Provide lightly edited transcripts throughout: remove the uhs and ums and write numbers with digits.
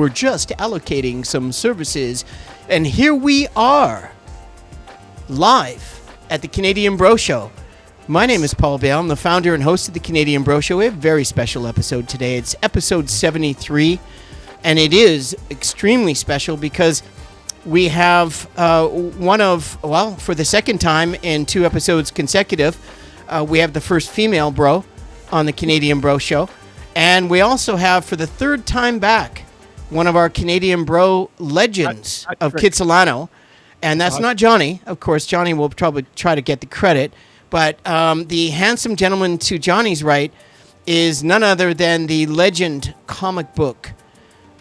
We're just allocating some services, and here we are, live at the Canadian Bro Show. My name is Paul Bale. I'm the founder and host of the Canadian Bro Show. We have a very special episode today. It's episode 73, and it is extremely special because we have for the second time in 2 episodes consecutive, we have the first female bro on the Canadian Bro Show. And we also have, for the third time back, one of our Canadian Bro legends of Kitsilano. And that's not Johnny. Of course, Johnny will probably try to get the credit. But the handsome gentleman to Johnny's right is none other than the legend comic book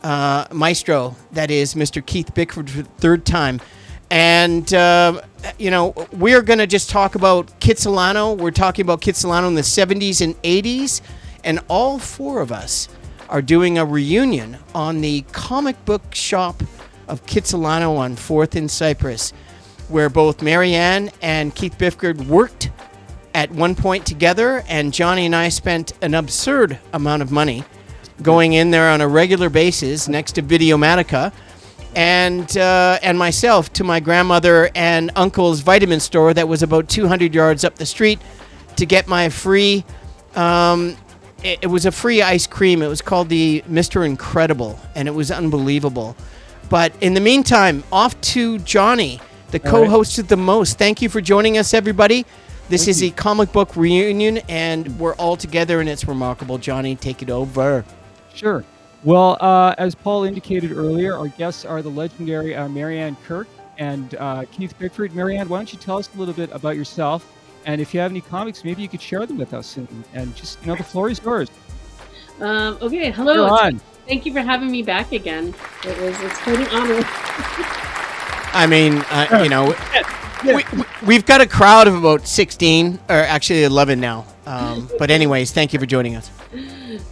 maestro, that is Mr. Keith Bickford for the third time. And, we're going to just talk about Kitsilano. We're talking about Kitsilano in the 70s and 80s. And all 4 of us are doing a reunion on the comic book shop of Kitsilano on 4th and Cypress, where both Marianne and Keith Bickford worked at one point together, and Johnny and I spent an absurd amount of money going in there on a regular basis next to Videomatica, and myself to my grandmother and uncle's vitamin store that was about 200 yards up the street to get my free... It was a free ice cream. It was called the Mr. Incredible, and it was unbelievable. But in the meantime, off to Johnny, the co-host of The Most. Thank you for joining us, everybody. This is a comic book reunion, and we're all together, and it's remarkable. Johnny, take it over. Sure. Well, as Paul indicated earlier, our guests are the legendary Marianne Kirk and Keith Bickford. Marianne, why don't you tell us a little bit about yourself? And if you have any comics, maybe you could share them with us. And just, the floor is yours. Okay, hello. Thank you for having me back again. It's quite an honor. I mean, we've got a crowd of about 16, or actually 11 now. But anyways, thank you for joining us.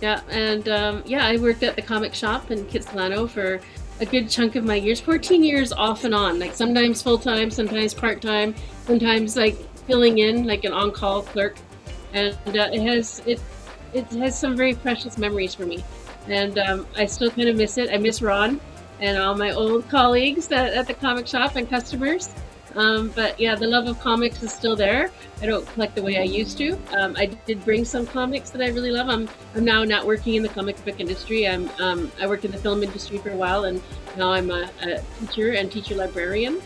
Yeah, and I worked at the comic shop in Kitsilano for a good chunk of my years, 14 years off and on, like sometimes full-time, sometimes part-time, sometimes like filling in like an on-call clerk, and it has some very precious memories for me, and I still kind of miss it. I miss Ron and all my old colleagues at the comic shop and customers, but yeah, the love of comics is still there. I don't collect the way I used to. I did bring some comics that I really love. I'm now not working in the comic book industry. I worked in the film industry for a while, and now I'm a teacher and teacher librarian.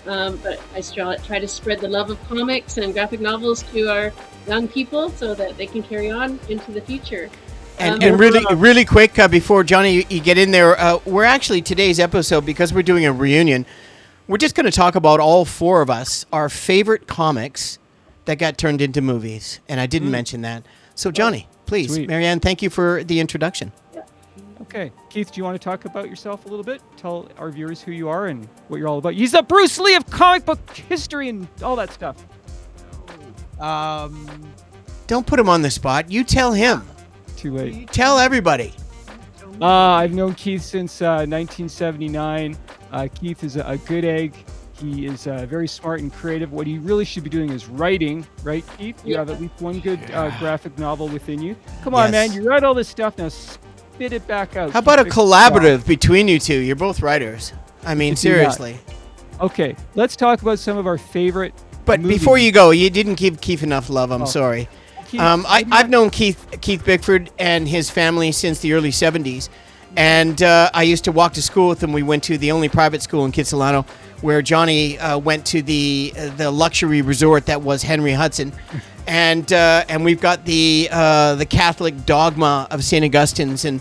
But I try to spread the love of comics and graphic novels to our young people so that they can carry on into the future. And really quick, before Johnny, you get in there, we're actually, today's episode, because we're doing a reunion, we're just going to talk about all 4 of us, our favorite comics that got turned into movies. And I didn't mention that. So Johnny, please, sweet. Marianne, thank you for the introduction. Okay. Keith, do you want to talk about yourself a little bit? Tell our viewers who you are and what you're all about. He's the Bruce Lee of comic book history and all that stuff. Don't put him on the spot. You tell him. Too late. You tell everybody. I've known Keith since 1979. Keith is a good egg. He is very smart and creative. What he really should be doing is writing, right, Keith? You have at least one good graphic novel within you. Come on, man. You write all this stuff now. Spit it back out. How about a collaborative between you 2? You're both writers. I mean, seriously. Okay, let's talk about some of our favorite But movies. Before you go, you didn't give Keith enough love. I'm sorry. Keith, I've known Keith Bickford and his family since the early 70s. And I used to walk to school with him. We went to the only private school in Kitsilano where Johnny went to the luxury resort that was Henry Hudson. And we've got the Catholic dogma of St. Augustine's and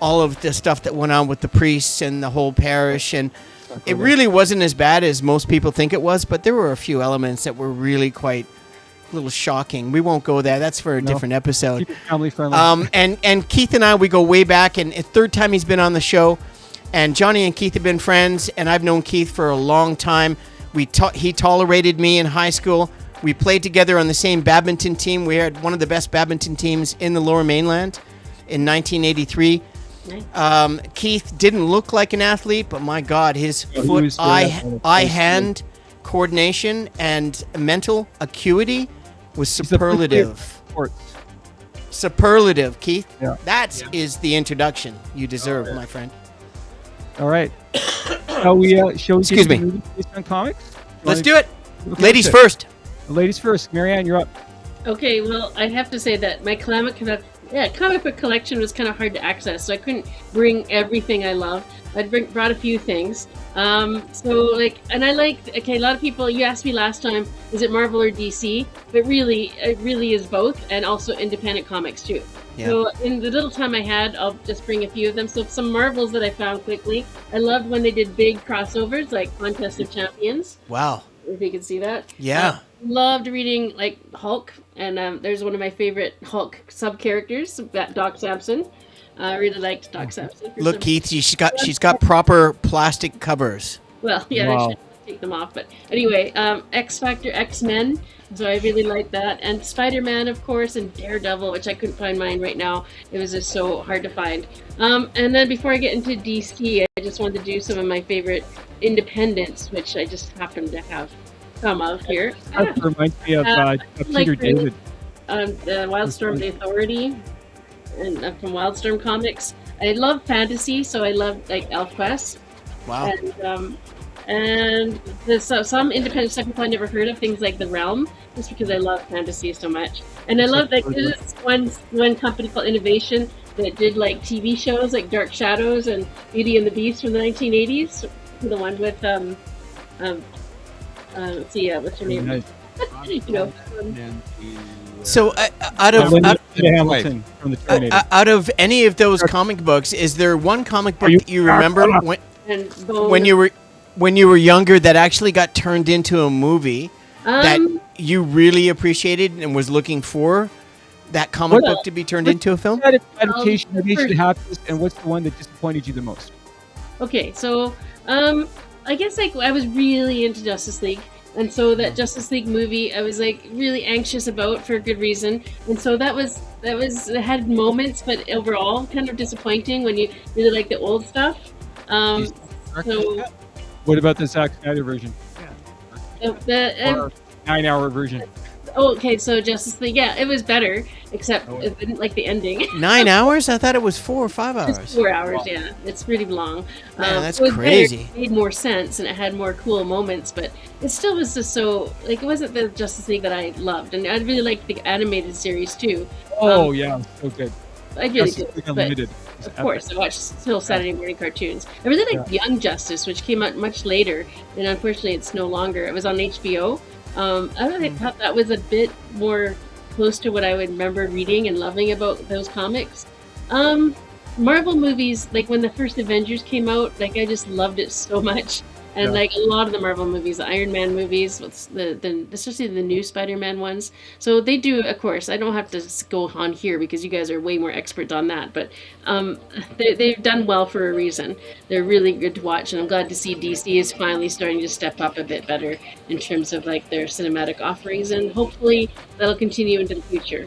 all of the stuff that went on with the priests and the whole parish. And it really wasn't as bad as most people think it was, but there were a few elements that were really quite a little shocking. We won't go there. That's for a different episode. Keep it family friendly. And Keith and I, we go way back, and it's 3rd time he's been on the show. And Johnny and Keith have been friends, and I've known Keith for a long time. He tolerated me in high school. We played together on the same badminton team. We had one of the best badminton teams in the Lower Mainland in 1983. Keith didn't look like an athlete, but my God, his foot, eye-hand coordination and mental acuity was superlative. Superlative, Keith. Yeah. That is the introduction you deserve, my friend. All right. Shall we Excuse get me. the movie based on comics? Let's do it. Okay, Ladies let's do it. first. Ladies first. Marianne, you're up. Okay, well, I have to say that my comic book collection was kind of hard to access, so I couldn't bring everything I love. Brought a few things. And I liked. Okay, a lot of people. You asked me last time, is it Marvel or DC? But really, it really is both, and also independent comics too. Yeah. So in the little time I had, I'll just bring a few of them. So some Marvels that I found quickly. I loved when they did big crossovers like Contest of Champions. Wow. If you can see that. Yeah. Loved reading like Hulk, and there's one of my favorite Hulk sub characters, Doc Samson. I really liked Doc Samson. Look, Keith, she's got proper plastic covers. Well, yeah, Wow. I should take them off. But anyway, X Factor, X-Men. So I really liked that, and Spider-Man, of course, and Daredevil, which I couldn't find mine right now. It was just so hard to find. And then before I get into DC, I just wanted to do some of my favorite independents, which I just happen to have some of here. That reminds me of Peter like David. The Wildstorm The Authority, and from Wildstorm Comics. I love fantasy, so I love like ElfQuest. Wow. And there's some independent stuff people I never heard of, things like The Realm, just because I love fantasy so much. And I love like there's one company called Innovation that did like TV shows like Dark Shadows and Beauty and the Beast from the 1980s. The one with let's see, what's her name? You know. So out of Hamilton from the Terminator. out of any of those comic books, is there one comic book that you remember when you were younger that actually got turned into a movie that you really appreciated and was looking for that comic book to be turned into a film? What adaptation that made you the happiest, and what's the one that disappointed you the most? Okay, so I guess like I was really into Justice League, and so that Justice League movie I was like really anxious about for a good reason, and so it had moments, but overall kind of disappointing when you really like the old stuff. So What about the Zack Snyder version? the 9-hour version. okay, so Justice League, yeah, it was better, except I didn't like the ending. 9 hours? I thought it was 4 or 5 hours. It's 4 hours, yeah. It's really long. Man, that's it was crazy. better, it made more sense, and it had more cool moments, but it still was just so, like, it wasn't the Justice League that I loved, and I really liked the animated series, too. Oh, yeah, so good. I really Justice did, League but Unlimited. of course, I watched still Saturday morning cartoons. I really liked Young Justice, which came out much later, and unfortunately it's no longer. It was on HBO. I really thought that was a bit more close to what I would remember reading and loving about those comics. Marvel movies, like when the first Avengers came out, like I just loved it so much. And like a lot of the Marvel movies, the Iron Man movies, especially the new Spider-Man ones. So they do, of course, I don't have to go on here because you guys are way more experts on that. But they've done well for a reason. They're really good to watch. And I'm glad to see DC is finally starting to step up a bit better in terms of like their cinematic offerings. And hopefully that'll continue into the future.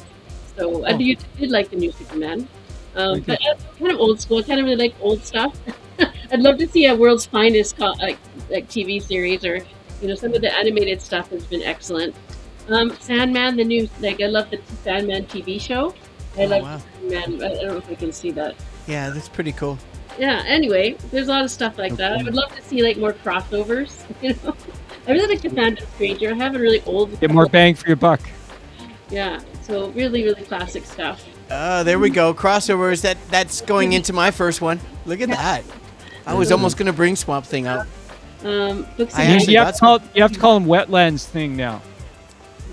So I did like the new Superman. But kind of old school. I kind of really like old stuff. I'd love to see a World's Finest like TV series, or some of the animated stuff has been excellent. Sandman, the new I love the Sandman TV show. Sandman. I don't know if I can see that. Yeah, that's pretty cool. Yeah. Anyway, there's a lot of stuff like that. I would love to see like more crossovers. I really like the Phantom Stranger. I have a really old. Get more bang for your buck. Yeah. So really, really classic stuff. There we go. Crossovers. That's going into my first one. Look at that. I was almost going to bring Swamp Thing out. Books I and actually You got some. have to call him Wetlands Thing now.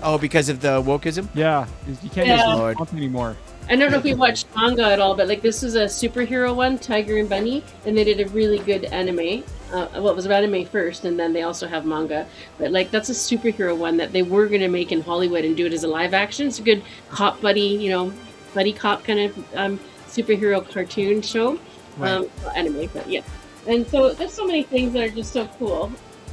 Oh, because of the wokeism? Yeah, you can't Yeah. use Lord. Swamp anymore. I don't know if you watched manga at all, but like this is a superhero one, Tiger and Bunny, and they did a really good anime. Well, it was anime first, and then they also have manga. But like that's a superhero one that they were gonna make in Hollywood and do it as a live action. It's a good cop buddy, buddy cop kind of superhero cartoon show, anime. But yeah, and so there's so many things that are just so cool.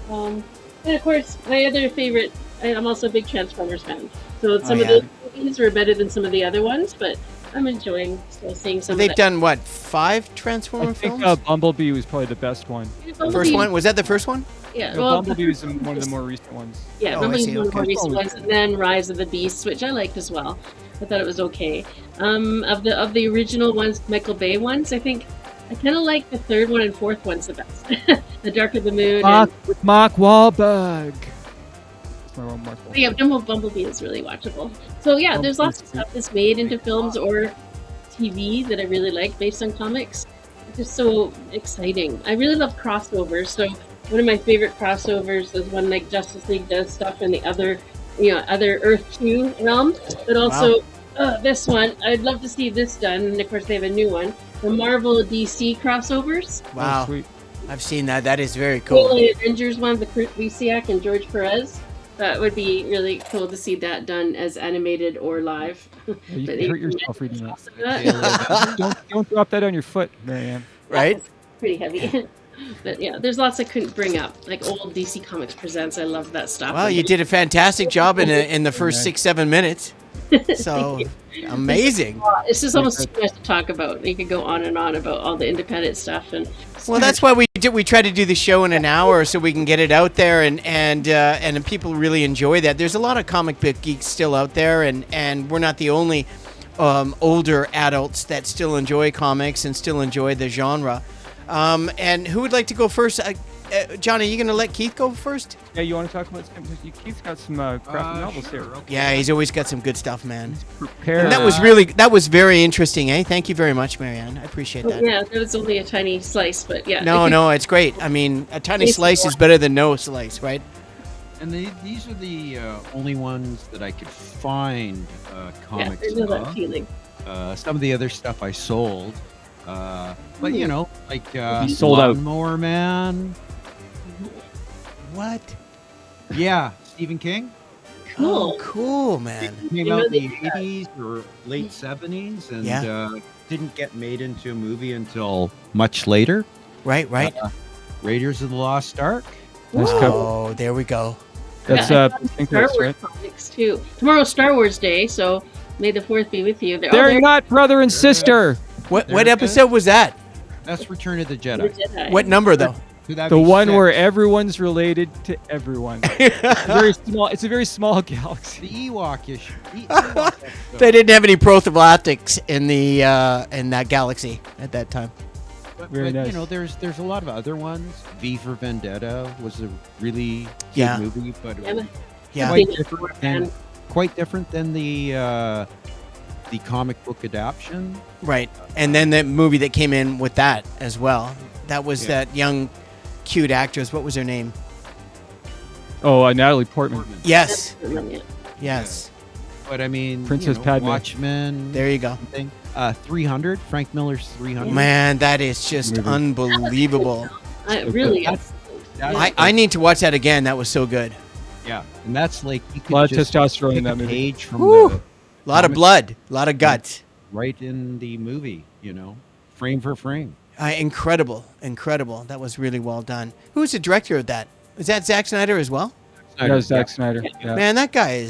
And of course, my other favorite. I'm also a big Transformers fan. So some of those movies were better than some of the other ones, but I'm enjoying still seeing some. They've done what, 5 Transformer I think films? Bumblebee was probably the best one. First one, was that the first one? Yeah, Bumblebee was one of the more recent ones. Yeah, Oh, I Bumblebee's see, one of the more okay. recent ones, and then Rise of the Beasts, which I liked as well. I thought it was okay. Of the original ones, Michael Bay ones, I think I kind of like the third one and fourth one's the best. The Dark of the Moon. With Mark Wahlberg. That's my Mark Wahlberg. Yeah, Bumblebee is really watchable. So yeah, there's lots of stuff that's made into films or TV that I really like based on comics. It's just so exciting. I really love crossovers. So one of my favorite crossovers is when like Justice League does stuff in the other Earth 2 realm, but also this one. I'd love to see this done, and of course they have a new one. The Marvel DC crossovers. Wow. Oh, sweet. I've seen that. That is very cool. The Avengers one with Kurt Busiek and George Perez. That would be really cool to see that done as animated or live. You But can hurt yourself reading that. that. Don't drop that on your foot, Marianne. Right? Pretty heavy. But yeah, there's lots I couldn't bring up. Like old DC Comics Presents. I love that stuff. Well, you did a fantastic job in the first 6-7 minutes. So amazing. It's just almost too much to talk about. You could go on and on about all the independent stuff, and Well, that's why we try to do the show in an hour so we can get it out there, and people really enjoy that. There's a lot of comic book geeks still out there, and we're not the only older adults that still enjoy comics and still enjoy the genre. And who would like to go first? Johnny, are you going to let Keith go first? Yeah, you want to talk about some? Keith's got some graphic novels here. Okay. Yeah, he's always got some good stuff, man. Prepared. And that was very interesting, eh? Thank you very much, Marianne. I appreciate that. yeah, that was only a tiny slice, but yeah. No, it's great. I mean, a tiny slice is better than no slice, right? And these are the only ones that I could find comics I know that of. feeling. Some of the other stuff I sold. But you know, like He sold out. Lawnmower Man. What? Yeah, Stephen King. Cool. Oh, cool, man. Came You out know in the they- 80s or late 70s and Yeah. didn't get made into a movie until much later. Right. Raiders of the Lost Ark. Nice cover. Oh, there we go. That's Yeah, I think Star that's Wars right. comics too. Tomorrow's Star Wars Day, so may the 4th be with you. They're not brother and sister. What There it episode was that? That's Return of the They're Jedi. Jedi. What number though? So that'd The be one 6. where everyone's related to everyone. Very small. It's a very small galaxy. The Ewok-ish. Ewok episode. They didn't have any prophylactics in the in that galaxy at that time. Very nice. You know, there's a lot of other ones. V for Vendetta was a really good Yeah. movie, but it was Yeah. quite Big different fan. than the comic book adaptation. Right. And then the movie that came in with that as well. That was Yeah. that young, cute actress. What was her name? Oh, Natalie Portman. Yes. Yeah. Yes. But I mean, Princess Padme. Watchmen. There you go. Thing. 300. Frank Miller's 300. Man, that is just Movie. unbelievable. Really. That's- that's I need to watch that again. That was so good. Yeah, and that's like you could A lot of just testosterone pick in that a movie. page from Woo. the A lot of Comic- blood. A lot of guts. right in the movie. You know, frame for frame. Incredible. That was really well done. Who's the director of that? Is that Zack Snyder as well? That was Zack Snyder. Yeah. Man, that guy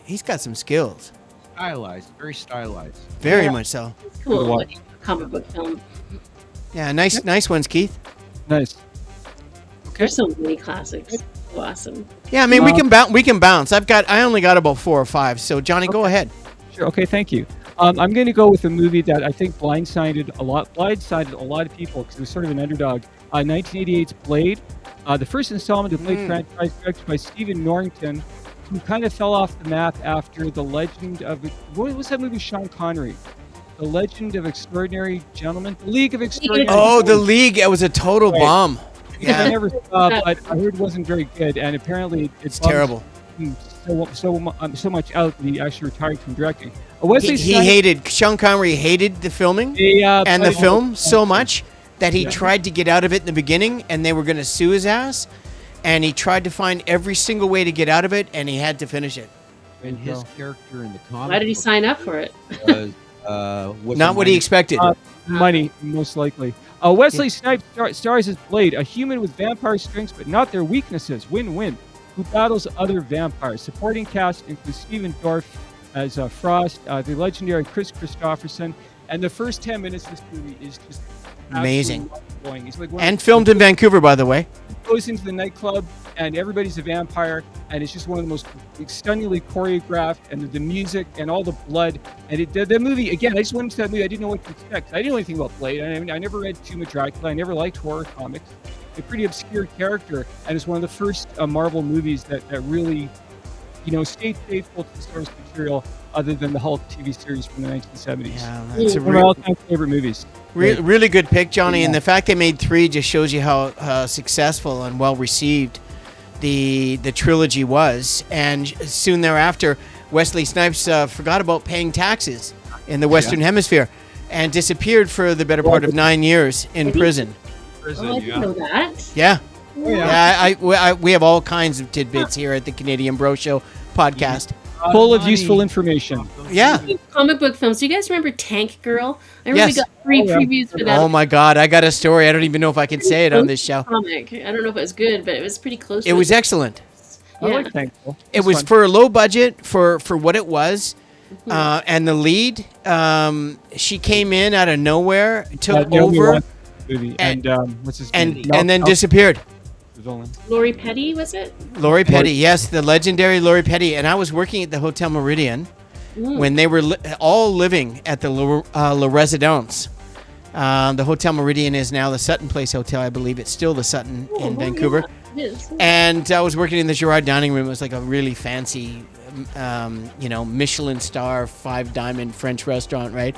he's got some skills. Stylized, very stylized. Very Yeah. much so. Good Cool. watch. Like a comic book film. Yeah, nice ones, Keith. Nice. There's so many classics. So awesome. Yeah, I mean we can bounce. I only got about 4 or 5. So Johnny, go ahead. Sure. Okay. Thank you. I'm going to go with a movie that I think blindsided a lot of people because it was sort of an underdog. 1988's Blade, the first installment of the Blade franchise, directed by Stephen Norrington, who kind of fell off the map after The Legend of what was that movie? Sean Connery, The Legend of Extraordinary Gentlemen, The League of Extraordinary. Oh, The Gentlemen. League. It was a total Right. bomb. I Yeah, never saw, but I heard it wasn't very good, and apparently it's terrible. So much out that he actually retired from directing. Wesley He Snipes- hated Sean Connery hated the filming and the film so much that he tried to get out of it in the beginning, and they were going to sue his ass, and he tried to find every single way to get out of it, and he had to finish it. And his character in the comic. Why did he book sign up for it? was Not what he expected. Money, most likely. Wesley Snipes stars as Blade, a human with vampire strengths but not their weaknesses. Win-win. Who battles other vampires. Supporting cast includes Stephen Dorff as Frost, the legendary Chris Christopherson, and the first 10 minutes of this movie is just Amazing. absolutely mind-blowing. It's like one And filmed in Vancouver, by the way. goes into the nightclub and everybody's a vampire, and it's just one of the most stunningly choreographed, and the music and all the blood. And the movie, again, I just went into that movie, I didn't know what to expect. I didn't know anything about Blade. I never read Tomb of Dracula. I never liked horror comics. A pretty obscure character, and it's one of the first Marvel movies that really, stayed faithful to the source material, other than the Hulk TV series from the 1970s. Yeah, that's One of my all-time favorite movies. really good pick, Johnny. And the fact they made 3 just shows you how successful and well received the trilogy was. And soon thereafter, Wesley Snipes forgot about paying taxes in the Western Hemisphere and disappeared for the better part of 9 years in prison. I didn't know that. Yeah. Oh, yeah. We have all kinds of tidbits here at the Canadian Bro Show podcast. Full of useful information. Yeah. Comic book films. Do you guys remember Tank Girl? I remember we got free previews for that. Oh my God, I got a story. I don't even know if I can say it on this show. Comic. I don't know if it was good, but it was pretty close. It was excellent. I like Thankful. It was for a low budget for what it was. And the lead, she came in out of nowhere, took over, movie. And what's his name? and then disappeared. Lori Petty, was it? Lori Petty, yes, the legendary Lori Petty. And I was working at the Hotel Meridian when they were all living at the La Residence. The Hotel Meridian is now the Sutton Place Hotel. I believe it's still the Sutton in Vancouver. Yeah, it is. And I was working in the Girard dining room. It was like a really fancy, Michelin star, 5-diamond French restaurant, right?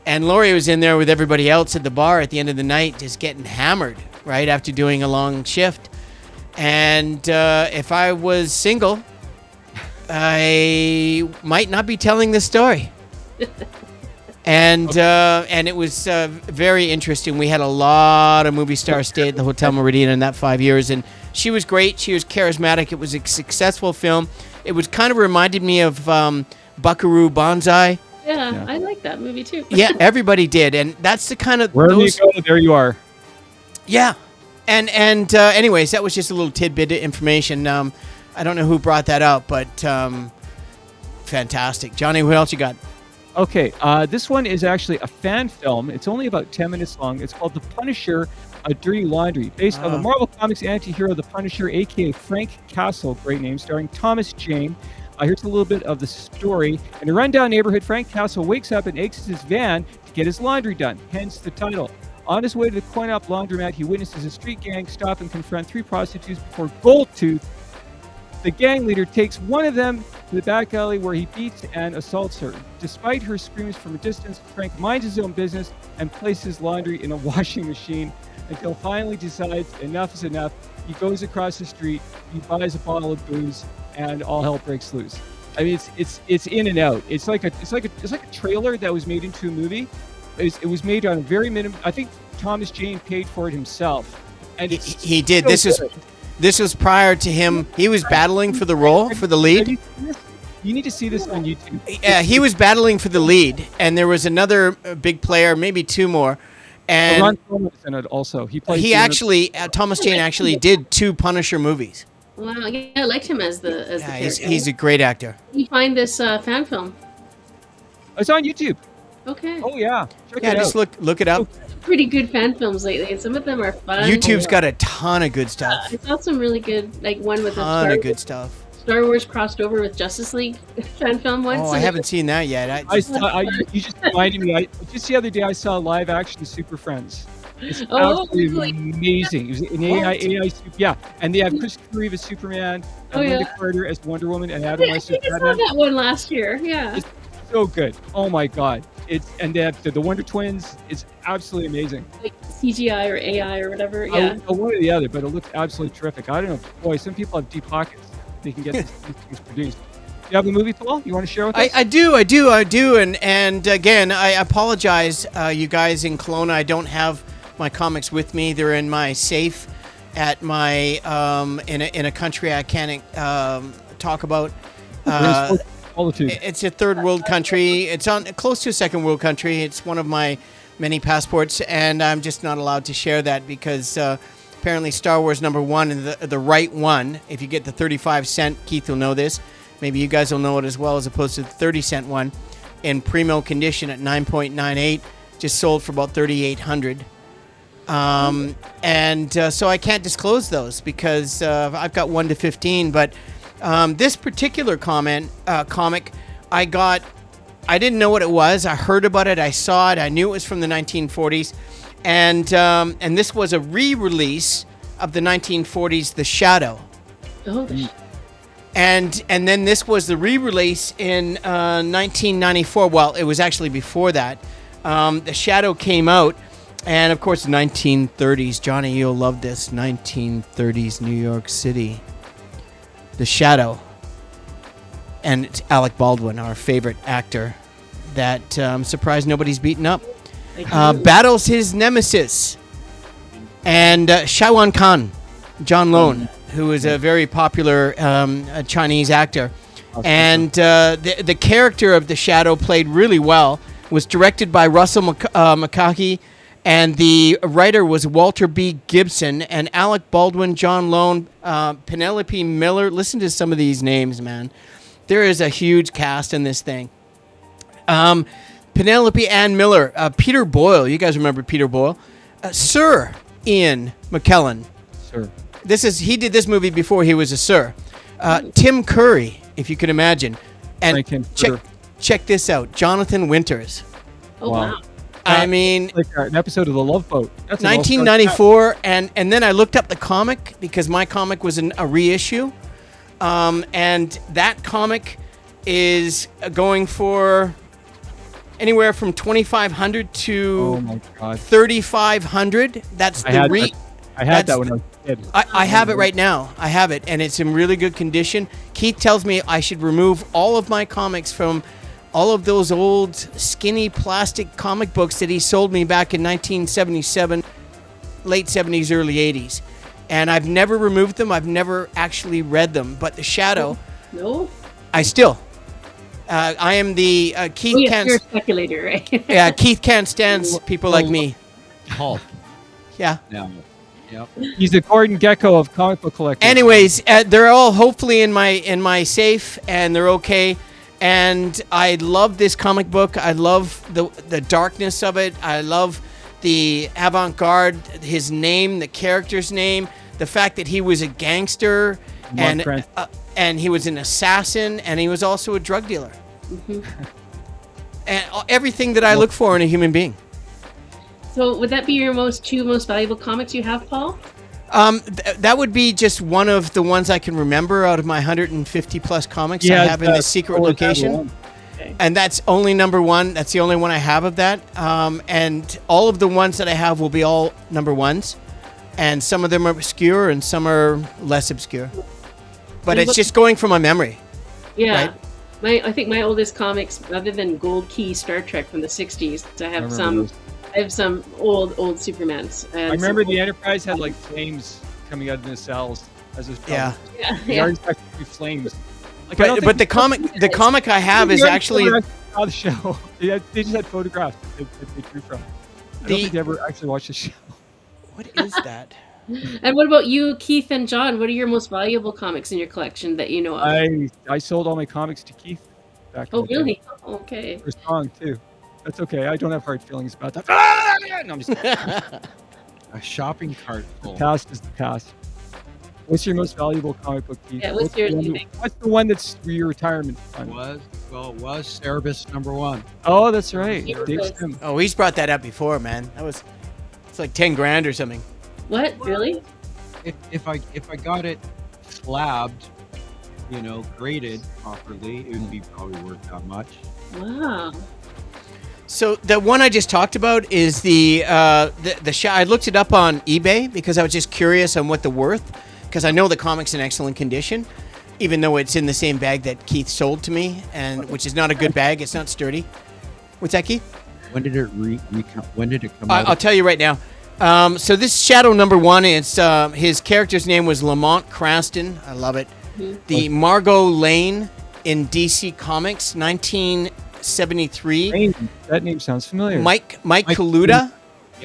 And Lori was in there with everybody else at the bar at the end of the night, just getting hammered, right, after doing a long shift. And if I was single, I might not be telling this story. And it was very interesting. We had a lot of movie stars stay at the Hotel Meridian in that 5 years, and she was great. She was charismatic. It was a successful film. It was kind of reminded me of Buckaroo Banzai. Yeah, I like that movie too. Yeah, everybody did, and that's the kind of wherever you go, there you are. Yeah, and anyways, that was just a little tidbit of information. I don't know who brought that up, but fantastic. Johnny, what else you got? Okay, this one is actually a fan film. It's only about 10 minutes long. It's called The Punisher, A Dirty Laundry, based on the Marvel Comics anti-hero The Punisher, a.k.a. Frank Castle, great name, starring Thomas Jane. Here's a little bit of the story. In a rundown neighborhood, Frank Castle wakes up and exits his van to get his laundry done, hence the title. On his way to the coin-op laundromat, he witnesses a street gang stop and confront 3 prostitutes before Goldtooth. The gang leader takes one of them to the back alley where he beats and assaults her. Despite her screams from a distance, Frank minds his own business and places laundry in a washing machine until finally decides enough is enough. He goes across the street, he buys a bottle of booze, and all hell breaks loose. I mean, it's in and out. It's like a trailer that was made into a movie. It was made on a very minimum. I think Thomas Jane paid for it himself, and he did. This was prior to him. He was battling for the role, for the lead. You need to see this on YouTube. Yeah, he was battling for the lead, and there was another big player, maybe 2 more. And Ron Perlman is in it also. Thomas Jane actually did 2 Punisher movies. Wow, yeah, I liked him as the character. He's a great actor. You find this fan film? It's on YouTube. Okay. Oh yeah, check it out. Just look it up. Pretty good fan films lately, and some of them are fun. YouTube's got a ton of good stuff. I saw some really good, like one with Star Wars crossed over with Justice League fan film once. Oh, I haven't seen that yet. You just reminded me. Just the other day, I saw live action Super Friends. It's absolutely amazing. It was an AI yeah, and they have Christopher Reeve as Superman, and Linda Carter as Wonder Woman, and Adam West as Batman. I saw that one last year. Yeah. It's so good. Oh my God. And they have the Wonder Twins. It's absolutely amazing. Like CGI or AI or whatever. Yeah. One or the other, but it looks absolutely terrific. I don't know. Boy, some people have deep pockets. They can get these things produced. You have a movie, Paul? You want to share with us? I do. And again, I apologize, you guys in Kelowna. I don't have my comics with me. They're in my safe at my in a country I can't talk about. It's a third world country. It's close to a second world country. It's one of my many passports, and I'm just not allowed to share that because apparently Star Wars #1 and the right one. If you get the 35-cent, Keith will know this. Maybe you guys will know it as well, as opposed to the 30-cent one, in primo condition at 9.98, just sold for about $3,800. So I can't disclose those because I've got 1 to 15. But this particular comic, I didn't know what it was. I heard about it. I saw it. I knew it was from the 1940s, and this was a re-release of the 1940s, The Shadow. Oh, And then this was the re-release in 1994. Well, it was actually before that. The Shadow came out, and of course, 1930s. Johnny, you'll love this. 1930s New York City. The Shadow. And it's Alec Baldwin, our favorite actor, that I'm surprised nobody's beaten up. Battles his nemesis. And Shaiwan Khan, John Lone, who is a very popular Chinese actor. And the character of the Shadow played really well. Was directed by Russell McCaughey, and the writer was Walter B. Gibson, and Alec Baldwin, John Lone, Penelope Miller. Listen to some of these names, man. There is a huge cast in this thing. Penelope Ann Miller, Peter Boyle. You guys remember Peter Boyle? Sir Ian McKellen. Sir. He did this movie before he was a sir. Tim Curry, if you can imagine. And check this out. Jonathan Winters. Oh, wow. I mean, like an episode of The Love Boat. That's 1994, and then I looked up the comic because my comic was a reissue. And that comic is going for anywhere from $2,500 to $3,500. That's I had that when I was a kid. I have it right now. I have it, and it's in really good condition. Keith tells me I should remove all of my comics from all of those old skinny plastic comic books that he sold me back in 1977, late 70s, early 80s. And I've never removed them. I've never actually read them. But The Shadow, no, I still. I am the Keith can't. You're a speculator, right? Yeah, Keith can't stand people like me. Hulk. Yeah. Yeah. Yep. He's the Gordon Gekko of comic book collectors. Anyways, they're all hopefully in my safe, and they're okay. And I love this comic book. I love the darkness of it. I love the avant-garde, his name, the character's name, the fact that he was a gangster, and he was an assassin, and he was also a drug dealer. Mm-hmm. And everything that I look for in a human being. So would that be your two most valuable comics you have, Paul? That would be just one of the ones I can remember out of my 150 plus comics I have in this secret location. Okay. And that's only number one. That's the only one I have of that. And all of the ones that I have will be all number ones. And some of them are obscure and some are less obscure. But it's just going from my memory. Yeah. Right? I think my oldest comics, other than Gold Key Star Trek from the 60s, I have some old Supermans. I remember the Enterprise had like flames coming out of the cells as it was the artifact through flames. Like, but the comic I have is actually the show. They just had photographs that they drew from. I don't think they ever actually watched the show. What is that? And what about you, Keith and John? What are your most valuable comics in your collection that you know of? I sold all my comics to Keith back in the day. Really? Okay. For song too. That's okay. I don't have hard feelings about that. No, I'm just A shopping cart full. The past is the past. What's your most valuable comic book, Keith? Yeah, what's yours? What's the one that's your retirement fund? It was Cerebus #1. Oh, that's right. Yeah. Dave Sim. Oh, he's brought that up before, man. It's like 10 grand or something. What? Really? If I got it slabbed, graded properly, it would be probably worth that much. Wow. So the one I just talked about is the I looked it up on eBay because I was just curious on what the worth, because I know the comic's in excellent condition, even though it's in the same bag that Keith sold to me, and which is not a good bag. It's not sturdy. What's that, Keith? When did it come out? I'll tell you right now. So this Shadow #1, it's his character's name was Lamont Cranston. I love it. Mm-hmm. The Margot Lane in DC Comics, 1973. That name sounds familiar. Mike Kaluta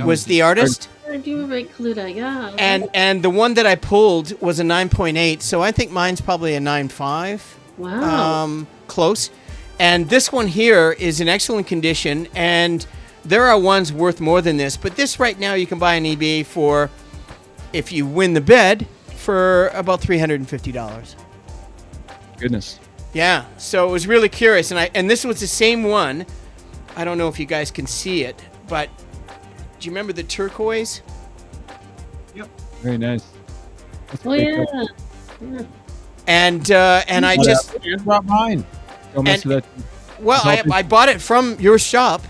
was the artist. I do remember Mike Kaluta, yeah. And the one that I pulled was a 9.8, so I think mine's probably a 9.5. Wow. Close. And this one here is in excellent condition, and there are ones worth more than this, but this right now you can buy on eBay for, if you win the bid, for about $350. Goodness. Yeah, so it was really curious, and this was the same one. I don't know if you guys can see it, but do you remember the turquoise? Yep. Very nice. That's a Oh great yeah. couple. Yeah. And I just, You brought mine. Don't mess with that. well, I bought it from your shop,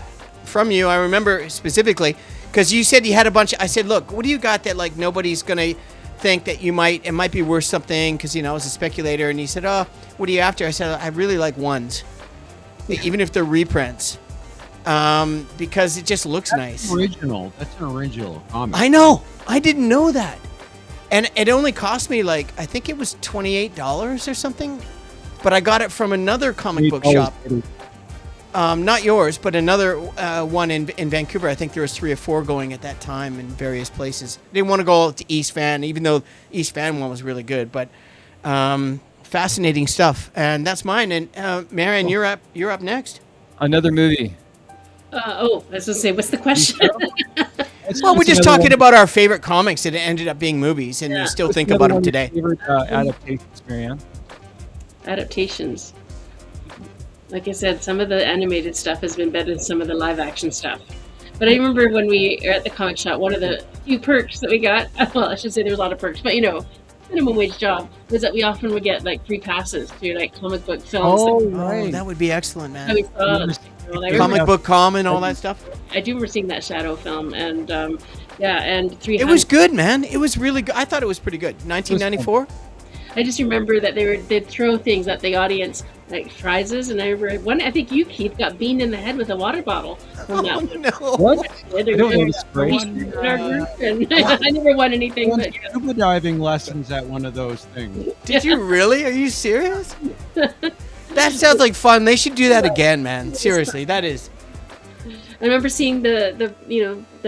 from you. I remember specifically because you said you had a bunch. I said, look, what do you got that like nobody's gonna think that it might be worth something, because I was a speculator. And he said, oh, what are you after? I said, I really like ones, even if they're reprints, because it just looks nice. Original. That's an original comic. I know. I didn't know that. And it only cost me I think it was $28 or something. But I got it from another comic book shop. Not yours, but another one in Vancouver. I think there was 3 or 4 going at that time in various places. Didn't want to go to East Van, even though East Van one was really good. But fascinating stuff. And that's mine. And Marianne, you're up next. Another movie. I was going to say, what's the question? Well, we're just talking about our favorite comics that ended up being movies, and you still think about them today. Favorite adaptations, Marianne? Adaptations. Like I said, some of the animated stuff has been better than some of the live action stuff. But I remember when we were at the comic shop, one of the few perks that we got, well, I should say there was a lot of perks, but minimum wage job, was that we often would get free passes to comic book films. Oh, that would be excellent, man. that we saw. Comic book com and all that stuff. I do remember seeing that Shadow film, and and 300. It was good, man. It was really good. I thought it was pretty good. 1994. I just remember that they'd throw things at the audience like prizes, and I remember one. I think you, Keith, got beaten in the head with a water bottle from that one. No. What? I I don't know this phrase. in our group, and I never won anything. Won But scuba diving lessons at one of those things. Did you really? Are you serious? That sounds like fun. They should do that again, man. Seriously, that is. I remember seeing the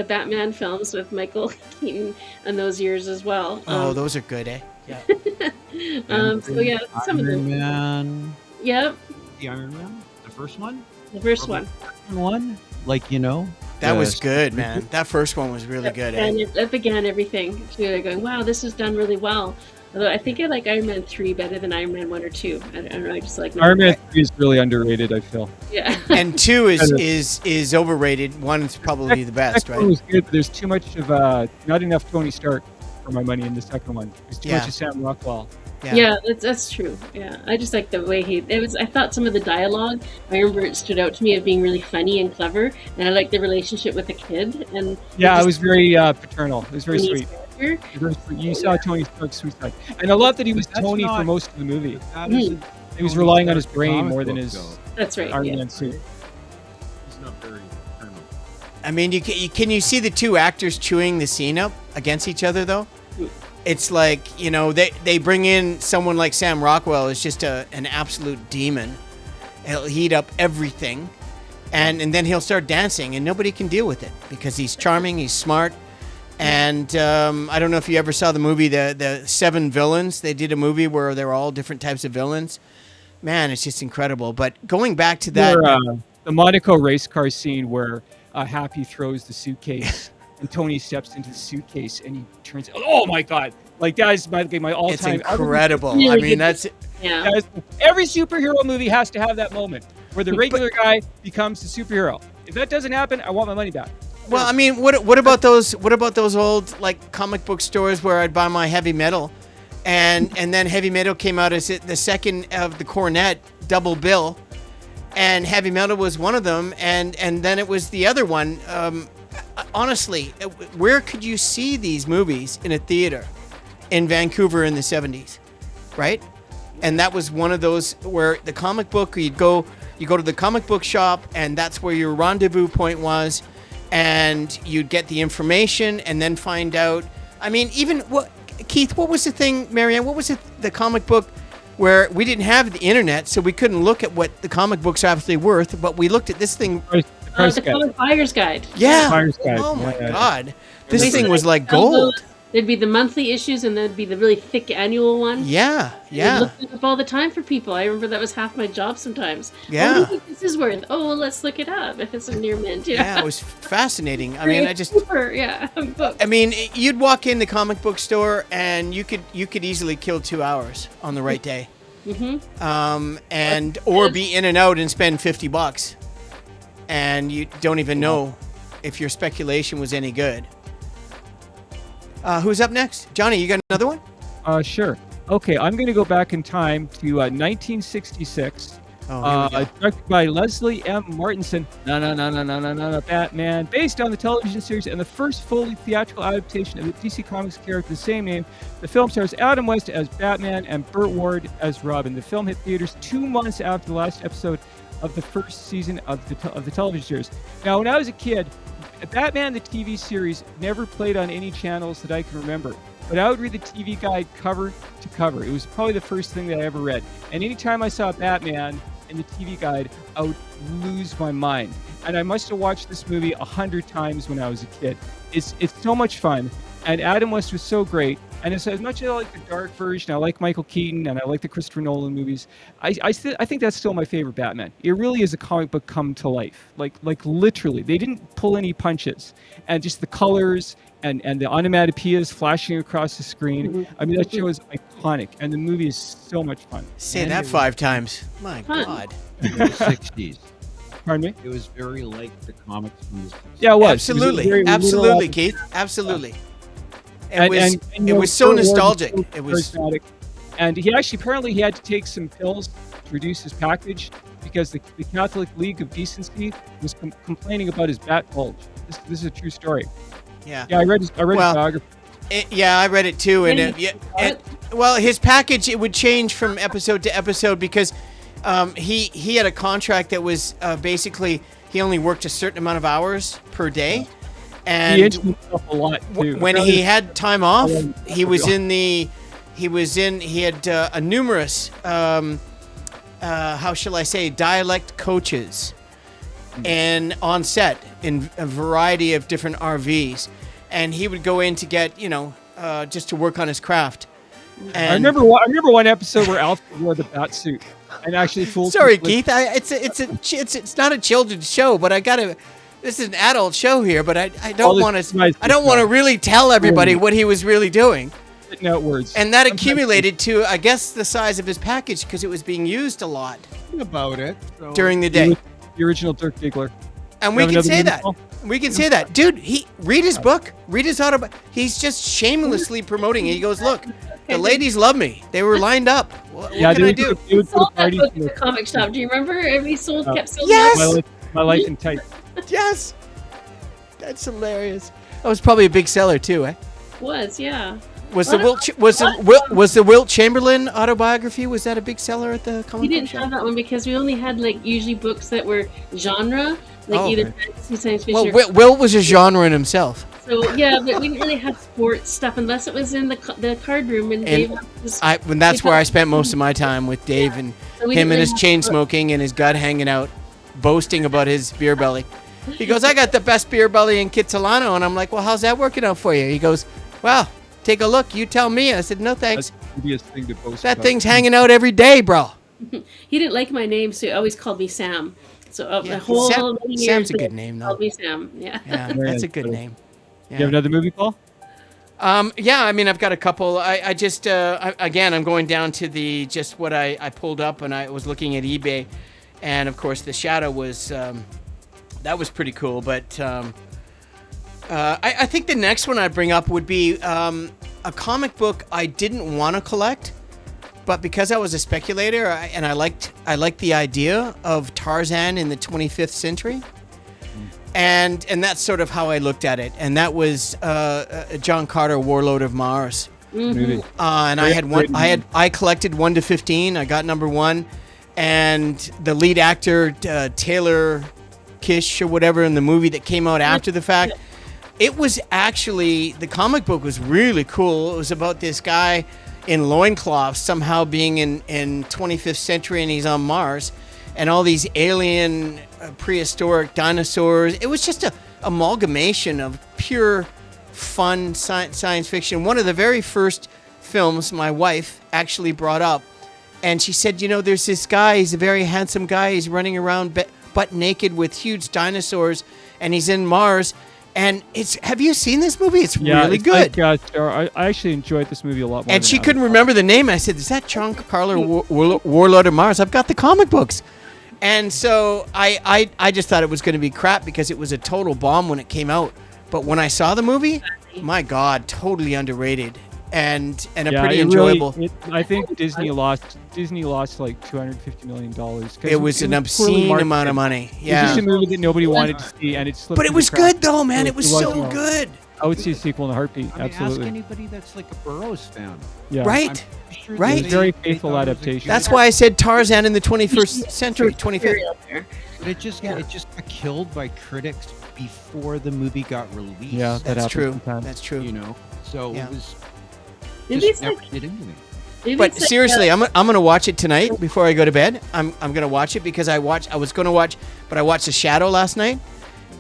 Batman films with Michael Keaton in those years as well. Oh, those are good, eh? Yeah. So yeah, some of Iron them. Man. Yep, The Iron Man? The first one? the first one. Second one? That was good, man. That first one was really good, eh? And that began everything. So you're going, wow, this is done really well. Although I think I like Iron Man 3 better than Iron Man 1 or 2. I don't know. I just like Iron Man 3 is really underrated, I feel. Yeah. And 2 is overrated. 1's probably the best, Second one right? was good, but there's too much of not enough Tony Stark for my money in the second one. There's too much of Sam Rockwell. Yeah, that's true. Yeah, I just like the way I thought some of the dialogue, I remember it stood out to me as being really funny and clever, and I liked the relationship with the kid. And Yeah, it was very paternal. It was very sweet. character. Very sweet. You saw Tony Stark's sweet side. And I love that he was That's Tony for not- most of the movie. That isn't He was Tony relying on his Stark's brain comic more than book, his though. That's right. Iron Yeah. Man suit. He's not very paternal. I mean, can you see the two actors chewing the scene up against each other, though? It's like, they bring in someone like Sam Rockwell as just an absolute demon. He'll heat up everything, and then he'll start dancing, and nobody can deal with it because he's charming, he's smart. And I don't know if you ever saw the movie, the 7 Villains. They did a movie where they were all different types of villains. Man, it's just incredible. But going back to that... the Monaco race car scene where Happy throws the suitcase and Tony steps into the suitcase and he turns... Oh, my God. Like, that is my all-time... It's incredible. Really I mean, good. that's... Yeah. Every superhero movie has to have that moment where the regular guy becomes the superhero. If that doesn't happen, I want my money back. Well, I mean, what about those old like comic book stores where I'd buy my heavy metal, and then heavy metal came out as the second of the Cornet double bill, and heavy metal was one of them, and then it was the other one. Honestly, where could you see these movies in a theater in Vancouver in the 70s, right? And that was one of those where the comic book, you go to the comic book shop, and that's where your rendezvous point was. And you'd get the information and then find out. I mean, Keith, what was the thing, Marianne? What was it, the comic book where we didn't have the internet, so we couldn't look at what the comic books are actually worth, but we looked at this thing. Price The guide. Comic Buyer's Guide. Yeah. Buyer's Guide. Oh my Yeah. God. This Wait, thing so was I like gold. there'd be the monthly issues, and there'd be the really thick annual one. Yeah, I looked it up all the time for people. I remember that was half my job sometimes. Yeah. What do you think this is worth? Oh, well, let's look it up if it's a near mint. Yeah, it was fascinating. I mean, Super, book. I mean, you'd walk in the comic book store and you could easily kill 2 hours on the right day. Or be in and out and spend $50, and you don't even know if your speculation was any good. Who's up next? Johnny, you got another one? Sure. Okay, I'm going to go back in time to 1966. Directed by Leslie M. Martinson. No, Batman. Based on the television series and the first fully theatrical adaptation of the DC Comics character of the same name, the film stars Adam West as Batman and Burt Ward as Robin. The film hit theaters 2 months after the last episode of the first season of the television series. Now, when I was a kid, Batman the TV series never played on any channels that I can remember. But I would read the TV guide cover to cover. It was probably the first thing that I ever read. And anytime I saw Batman in the TV guide, I would lose my mind. And I must have watched this movie 100 times when I was a kid. It's so much fun. And Adam West was so great. And as much as I like the dark version, I like Michael Keaton, and I like the Christopher Nolan movies, I think that's still my favorite Batman. It really is a comic book come to life. Like literally. They didn't pull any punches. And just the colors and the onomatopoeias flashing across the screen. I mean, that show is iconic, and the movie is so much fun. Say that 5 times. My God. In the 60s. Pardon me? It was very like the comics from the 60s. Yeah, it was. Absolutely. Absolutely, Keith. Absolutely. It was so nostalgic. It was charismatic. And he apparently had to take some pills to reduce his package because the Catholic League of Decency was complaining about his bat bulge. This is a true story. Yeah. Yeah, I read his biography. I read it too, and his package, it would change from episode to episode because he had a contract that was basically he only worked a certain amount of hours per day, and he injured himself a lot too. When he had time off, he had a numerous how shall I say, dialect coaches and on set in a variety of different RVs, and he would go in to get just to work on his craft. And I remember one episode where Alfred wore the bat suit and actually fooled. Sorry, Keith. It's not a children's show, but this is an adult show here, but I don't want to really tell everybody what he was really doing. Out words. And that accumulated to, I guess, the size of his package because it was being used a lot About it. So. during the day. The original Dirk Diggler. And we can say that. We can say that. Dude, read his book. Read his autobiography. He's just shamelessly promoting it. He goes, look, the ladies love me. They were lined up. What can I do? He sold that book in the comic shop. Do you remember? He kept selling Yes! My Life in Type. Yes! That's hilarious. That was probably a big seller too, eh? Was, yeah. Was the Wilt Chamberlain autobiography, was that a big seller at the comic book shop? We didn't have that one because we only had usually books that were genre, either fantasy, science fiction. Well, Wilt was a genre in himself. So yeah, but we didn't really have sports stuff unless it was in the card room. And Dave that's where I spent most of my time with Dave and him and his chain smoking and his gut hanging out, boasting about his beer belly. He goes, I got the best beer belly in Kitsilano, and I'm like, well, how's that working out for you? He goes, well, take a look. You tell me. I said, no, thanks. That thing's hanging out every day, bro. He didn't like my name, so he always called me Sam. So the whole Sam's a good name, though. Called me Sam. Yeah. Yeah, that's a good name. Yeah. You have another movie, Paul? Yeah, I mean, I've got a couple. I just, again, I'm going down to what I pulled up, and I was looking at eBay, and of course, The Shadow was, that was pretty cool, but I think the next one I'd bring up would be a comic book I didn't want to collect, but because I was a speculator and I liked the idea of Tarzan in the 25th century, and that's sort of how I looked at it, and that was John Carter, Warlord of Mars. Mm-hmm. And I collected 1 to 15. I got number 1, and the lead actor Taylor Kish or whatever in the movie that came out after the fact. It was actually, the comic book was really cool. It was about this guy in loincloths somehow being in 25th century, and he's on Mars, and all these alien prehistoric dinosaurs. It was just a amalgamation of pure fun science fiction. One of the very first films my wife actually brought up, and she said, there's this guy, he's a very handsome guy, he's running around butt naked with huge dinosaurs, and he's in Mars. And have you seen this movie? It's really good. I actually enjoyed this movie a lot more. And she couldn't remember the name. I said, is that John Carter, Warlord of Mars? I've got the comic books. And so I just thought it was going to be crap because it was a total bomb when it came out. But when I saw the movie, my God, totally underrated and pretty enjoyable. I think Disney lost like $250 million. It was an obscene amount of money. Yeah. It was just a movie that nobody wanted to see, and it slipped. But it was good though, man. It was so good. I would see a sequel in a heartbeat. Absolutely. Ask anybody that's like a Burroughs fan. Yeah. Right. Sure Right. It's a very faithful adaptation. That's why I said Tarzan in the 21st century, 25th. But it just got killed by critics before the movie got released. Yeah, That's true. sometimes. That's true. So Yeah. it was Maybe just it's never like- did anything. But seriously, I'm gonna watch it tonight before I go to bed. I'm gonna watch it because I watched The Shadow last night,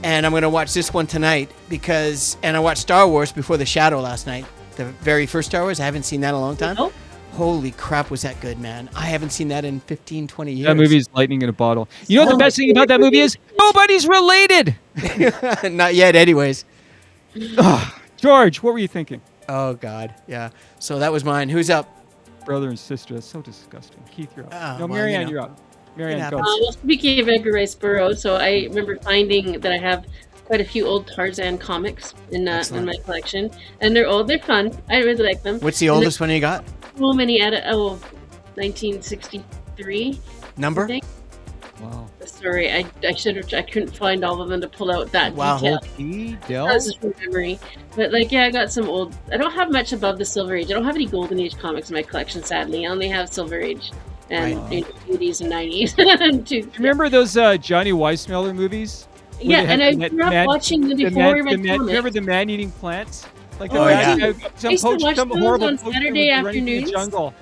and I'm gonna watch this one tonight and I watched Star Wars before The Shadow last night, the very first Star Wars. I haven't seen that in a long time. Nope. Holy crap, was that good, man? I haven't seen that in 15, 20 years. That movie is lightning in a bottle. You know what the best thing about that movie is? Nobody's related. Not yet, anyways. George, what were you thinking? Oh God, yeah. So that was mine. Who's up? Brother and sister. That's so disgusting. Keith, you're up. Oh, No, well, Marianne, you're up. Marianne, go. Well, speaking of Edgar Rice Burroughs, so I remember finding that I have quite a few old Tarzan comics in my collection, and they're old. They're fun. I really like them. What's the oldest one you got? So many 1963. Number? I think. Wow. Sorry, I couldn't find all of them to pull out that Wow. detail. Del? That's just from memory. But I got some old. I don't have much above the Silver Age. I don't have any Golden Age comics in my collection, sadly. I only have Silver Age and 80s and 90s. Remember those Johnny Weissmuller movies? Yeah, and I grew up watching them before we read comics. Remember the man-eating plants? Like Oh, yeah. I used to watch some those horrible on poacher Saturday would be running through the afternoons. jungle,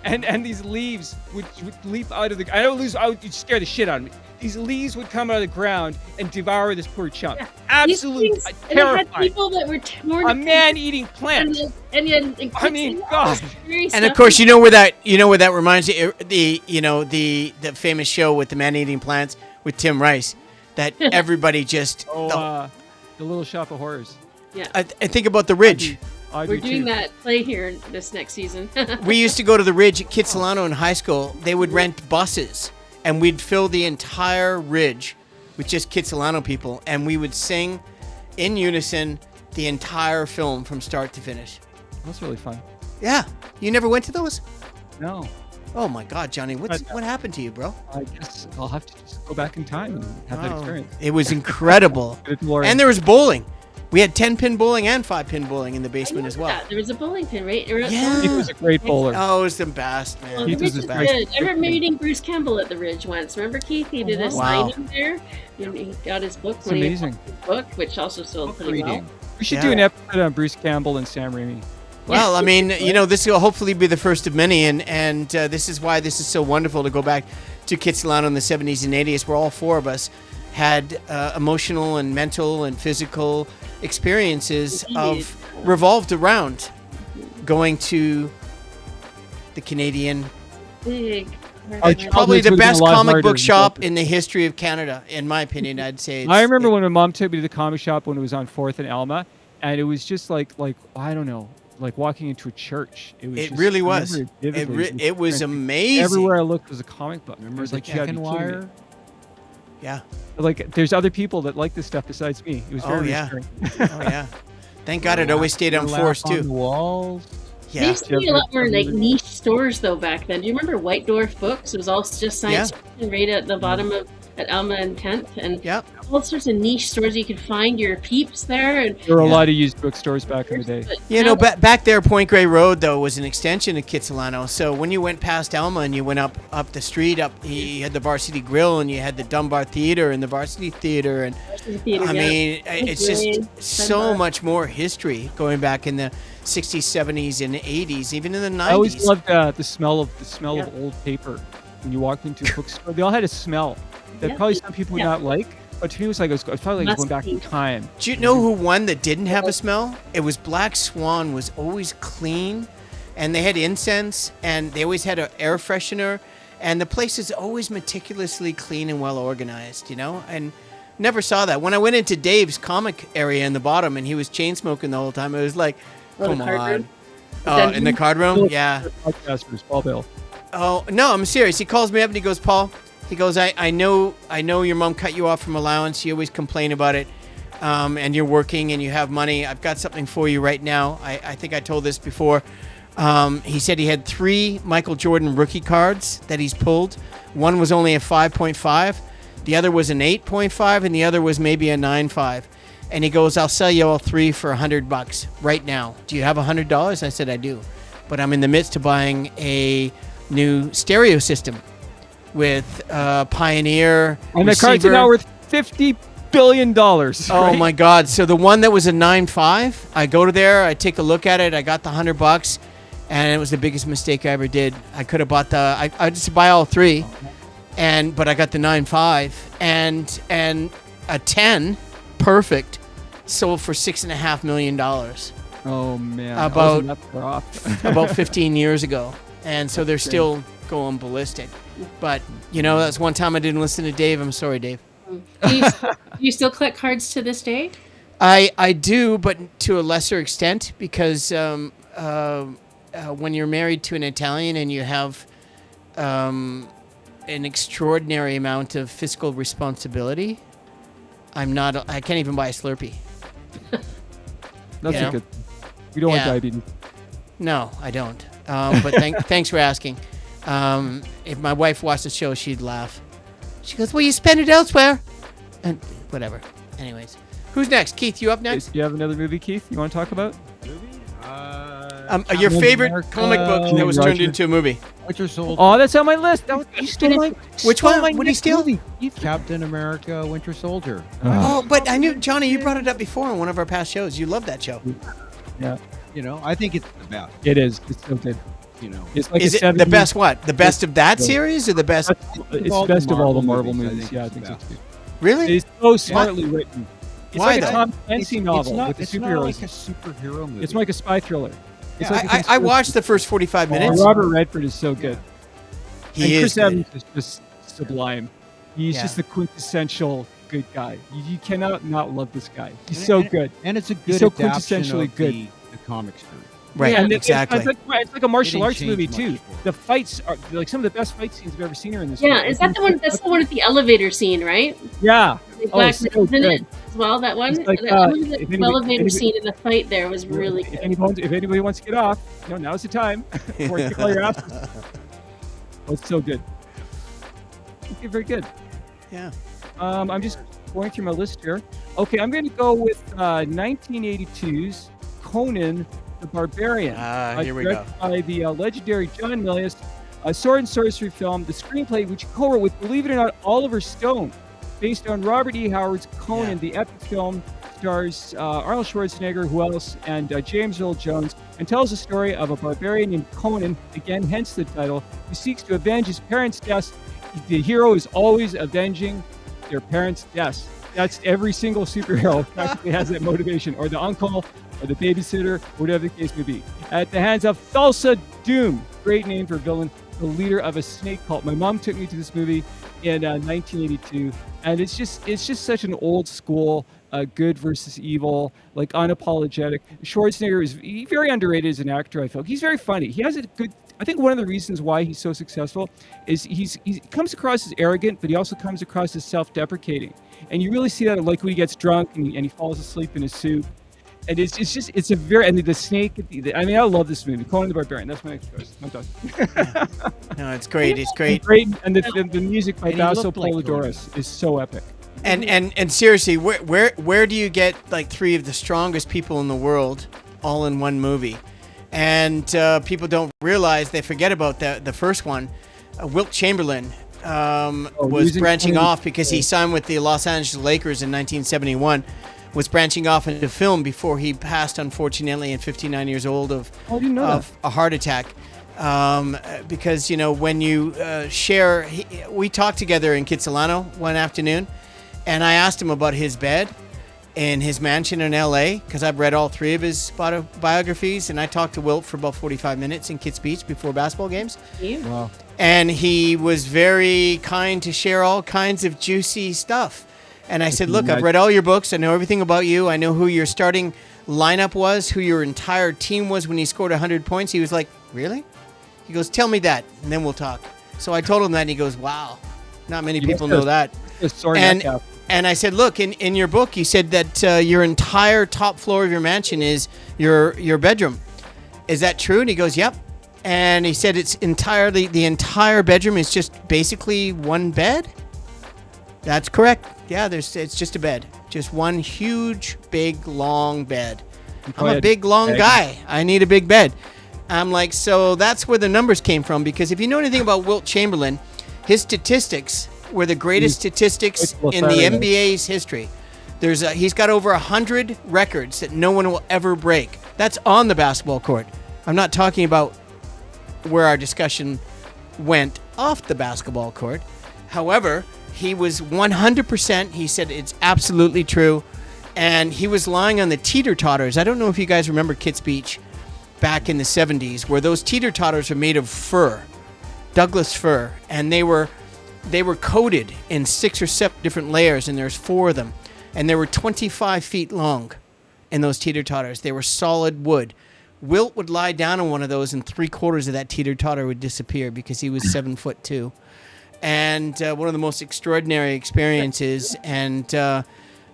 and these leaves would leap out of the. I don't lose. You'd scare the shit out of me. These leaves would come out of the ground and devour this poor chump. Yeah. Absolutely And it had terrifying. people that were torn A man-eating plant. And I mean, God. And of course, you know where that reminds you the famous show with the man-eating plants with Tim Rice, that everybody just. The Little Shop of Horrors. Yeah, I think about the Ridge. we're doing that play here this next season. We used to go to the Ridge at Kitsilano in high school. They would rent buses, and we'd fill the entire Ridge with just Kitsilano people, and we would sing in unison the entire film from start to finish. That's really fun. Yeah, you never went to those? No, Oh my God, Johnny, what happened to you, bro? I guess I'll have to just go back in time and have that experience. It was incredible. And there was bowling. We had 10-pin bowling and 5-pin bowling in the basement as well. There was a bowling pin, right? Yeah. He was a great bowler. Oh, it was the best, man. Well, Keith the was Ridge the is best. good. I remember meeting Bruce Campbell at the Ridge once. Remember, Keith? He did a Wow. signing there. He got his book. It's when amazing. He had his book, which also sold pretty well. We should do an episode on Bruce Campbell and Sam Raimi. Well, I mean, this will hopefully be the first of many, and this is why this is so wonderful to go back to Kitsilano in the 70s and 80s, where all four of us had emotional and mental and physical experiences revolved around going to the Canadian, Big. probably the Childhood best would've been a lot comic harder book than shop Walter. in the history of Canada, in my opinion. I'd say. I remember when my mom took me to the comic shop when it was on 4th and Alma, and it was just like I don't know, like walking into a church. It was. It just, really I was. remember vividly. It was amazing. Everywhere I looked was a comic book. Remember I was the like, you gotta be chicken kidding me. wire? Yeah. Like, there's other people that like this stuff besides me. It was very reassuring. Oh yeah. Thank God it always stayed on floors On the too. walls. There Yeah. used to be a lot more like niche stores though back then. Do you remember White Dwarf Books? It was all just science fiction right at the bottom of at Alma and 10th, and Yep. all sorts of niche stores you could find your peeps there. And There were a lot of used bookstores back in the day. but You now- know, back there, Point Grey Road, though, was an extension of Kitsilano. So when you went past Alma and you went up the street, you had the Varsity Grill and you had the Dunbar Theater and the Varsity Theater. And I mean, it's just so much more history going back in the 60s, 70s, and 80s, even in the 90s. I always loved the smell of old paper when you walked into a bookstore. They all had a smell that probably some people would not like, But to me, it felt like I was going back in time. Do you know who won that didn't have a smell? It was Black Swan. Was always clean, and they had incense, and they always had an air freshener, and the place is always meticulously clean and well organized. And never saw that. When I went into Dave's comic area in the bottom, and he was chain smoking the whole time, it was like, come on. In the card room, yeah. Podcasters, Paul Bale. Oh no, I'm serious. He calls me up and he goes, Paul. He goes, I know your mom cut you off from allowance. You always complain about it, and you're working and you have money. I've got something for you right now. I think I told this before. He said he had 3 Michael Jordan rookie cards that he's pulled. One was only a 5.5, the other was an 8.5, and the other was maybe a 9.5. And he goes, I'll sell you all 3 for $100 right now. Do you have $100? I said, I do, but I'm in the midst of buying a new stereo system with Pioneer and receiver. the cards are now worth $50 billion. Oh my God! So the one that was a 9.5, I go to there, I take a look at it, I got the $100, and it was the biggest mistake I ever did. I could have bought I just buy all 3, but I got the 9.5 and a 10, perfect, sold for $6.5 million. Oh man! About 15 years ago, and so they're still going ballistic. But that's one time I didn't listen to Dave. I'm sorry, Dave. Do you still collect cards to this day? I do, but to a lesser extent, because when you're married to an Italian and you have an extraordinary amount of fiscal responsibility, I can't even buy a Slurpee. That's a good. We don't want diabetes. No, I don't. But thanks for asking. If my wife watched the show, she'd laugh. She goes, well, you spend it elsewhere. And whatever. Anyways. Who's next? Keith, you up next? Do you have another movie, Keith, you want to talk about? Movie? Your favorite comic book that was turned into a movie. Winter Soldier. Oh, that's on my list. You stole my... Which one? What did he steal? Captain America, Winter Soldier. Oh, but I knew, Johnny, you brought it up before on one of our past shows. You love that show. Yeah. I think it's the best. It is. It's so good. It's like is it the best what? The best of that series or the best? It's the best of all the Marvel movies. Yeah, I think so too. Really? It's so smartly written. It's Why like though? a Tom Clancy novel with the superheroes. It's not like a superhero movie. It's like a spy thriller. Yeah, I watched the first 45 minutes. Robert Redford is so good. He is. Chris Evans is just sublime. He's just the quintessential good guy. You cannot not love this guy. He's so good. And it's a good so adaptation quintessentially of good. the comic strip. Right, and exactly. It's like a martial arts movie much too. for it. The fights are like some of the best fight scenes I've ever seen are in this. Yeah, movie. is that the one? That's the one at the elevator scene, right? Yeah. Black so Widow's in good. it as well. That one. It's like, The if elevator scene in the fight there was really good. If anybody wants to get off, now's the time. Or kick all your asses. Oh, it's so good. Okay, very good. Yeah. I'm just going through my list here. Okay, I'm going to go with 1982's Conan the Barbarian. Here we go. Directed by the legendary John Milius, a sword and sorcery film. The screenplay, which he co-wrote with, believe it or not, Oliver Stone, based on Robert E. Howard's Conan, the epic film, stars Arnold Schwarzenegger, who else, and James Earl Jones, and tells the story of a barbarian named Conan, again, hence the title, who seeks to avenge his parents' deaths. The hero is always avenging their parents' deaths. That's every single superhero practically has that motivation, or the uncle, or the babysitter, whatever the case may be. At the hands of Thulsa Doom, great name for a villain, the leader of a snake cult. My mom took me to this movie in 1982, and it's just such an old school good versus evil, like unapologetic. Schwarzenegger is very underrated as an actor. I feel he's very funny. He has a good. I think one of the reasons why he's so successful is he comes across as arrogant, but he also comes across as self-deprecating. And you really see that like when he gets drunk and he falls asleep in his suit. And it's a very, and the snake, I love this movie, Conan the Barbarian. That's my next choice. I'm done. No, it's great. It's great. And the music by Basso Polidoris is so epic. And seriously, where do you get like 3 of the strongest people in the world all in one movie? And people don't realize, they forget about the first one. Wilt Chamberlain was branching off because he signed with the Los Angeles Lakers in 1971. Was branching off into film before he passed, unfortunately, at 59 years old of a heart attack. Because when you share, we talked together in Kitsilano one afternoon, and I asked him about his bed in his mansion in L.A. because I've read all 3 of his biographies, and I talked to Wilt for about 45 minutes in Kitts Beach before basketball games. Wow. And he was very kind to share all kinds of juicy stuff. And I said, look, I've read all your books. I know everything about you. I know who your starting lineup was, who your entire team was when you scored 100 points. He was like, really? He goes, tell me that, and then we'll talk. So I told him that, and he goes, wow, not many people know that. And I said, look, in your book, you said that your entire top floor of your mansion is your bedroom. Is that true? And he goes, yep. And he said the entire bedroom is just basically one bed. That's correct. Yeah, it's just a bed. Just one huge, big, long bed. I'm a big, long guy. I need a big bed. I'm like, so that's where the numbers came from, because if you know anything about Wilt Chamberlain, his statistics were the greatest statistics in the NBA's history. He's got over 100 records that no one will ever break. That's on the basketball court. I'm not talking about where our discussion went off the basketball court. However, he was 100%. He said it's absolutely true. And he was lying on the teeter-totters. I don't know if you guys remember Kitts Beach back in the 70s, where those teeter-totters were made of fur, Douglas fir, and they were coated in 6 or 7 different layers, and there's 4 of them. And they were 25 feet long in those teeter-totters. They were solid wood. Wilt would lie down on one of those, and 3/4 of that teeter-totter would disappear because he was 7'2". And one of the most extraordinary experiences, and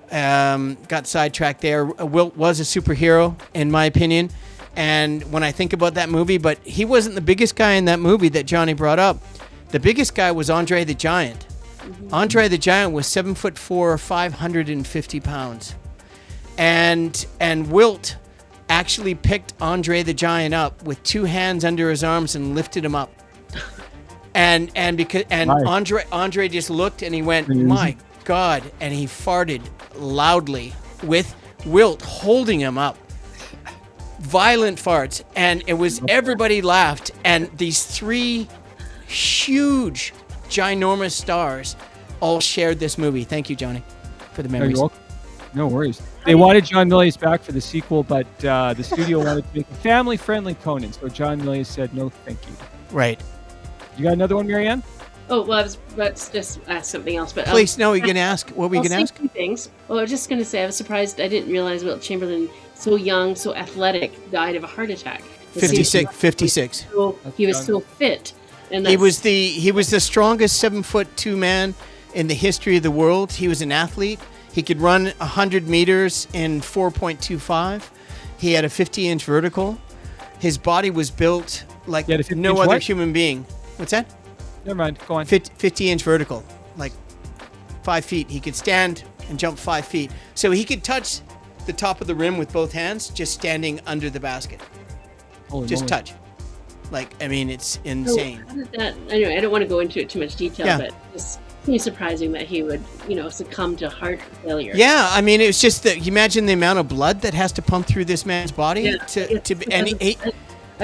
got sidetracked there. Wilt was a superhero, in my opinion. And when I think about that movie, but he wasn't the biggest guy in that movie that Johnny brought up. The biggest guy was Andre the Giant. Andre the Giant was 7'4", 550 pounds. And Wilt actually picked Andre the Giant up with 2 hands under his arms and lifted him up. And Andre just looked and he went, my God, and he farted loudly with Wilt holding him up. Violent farts, and it was everybody laughed, and these 3 huge, ginormous stars all shared this movie. Thank you, Johnny, for the memories. No worries. They wanted John Milius back for the sequel, but the studio wanted to make a family-friendly Conan, so John Milius said no, thank you. Right. You got another one, Marianne? Oh, well, I was about to just ask something else. But please, no, you're going to ask. What were you going to ask? 2 things. Well, I was just going to say, I was surprised. I didn't realize Wilt Chamberlain, so young, so athletic, died of a heart attack. 56. He was so fit. And he was the strongest 7'2" man in the history of the world. He was an athlete. He could run 100 meters in 4.25. He had a 50-inch vertical. His body was built like no other human being. What's that? Never mind. Go on. 50-inch vertical, like 5 feet. He could stand and jump 5 feet. So he could touch the top of the rim with both hands, just standing under the basket. Holy just moly. Touch. Like, I mean, it's insane. So how did that, anyway, I don't want to go into it too much detail, but it's seems surprising that he would, succumb to heart failure. Yeah, I mean, it's just that you imagine the amount of blood that has to pump through this man's body.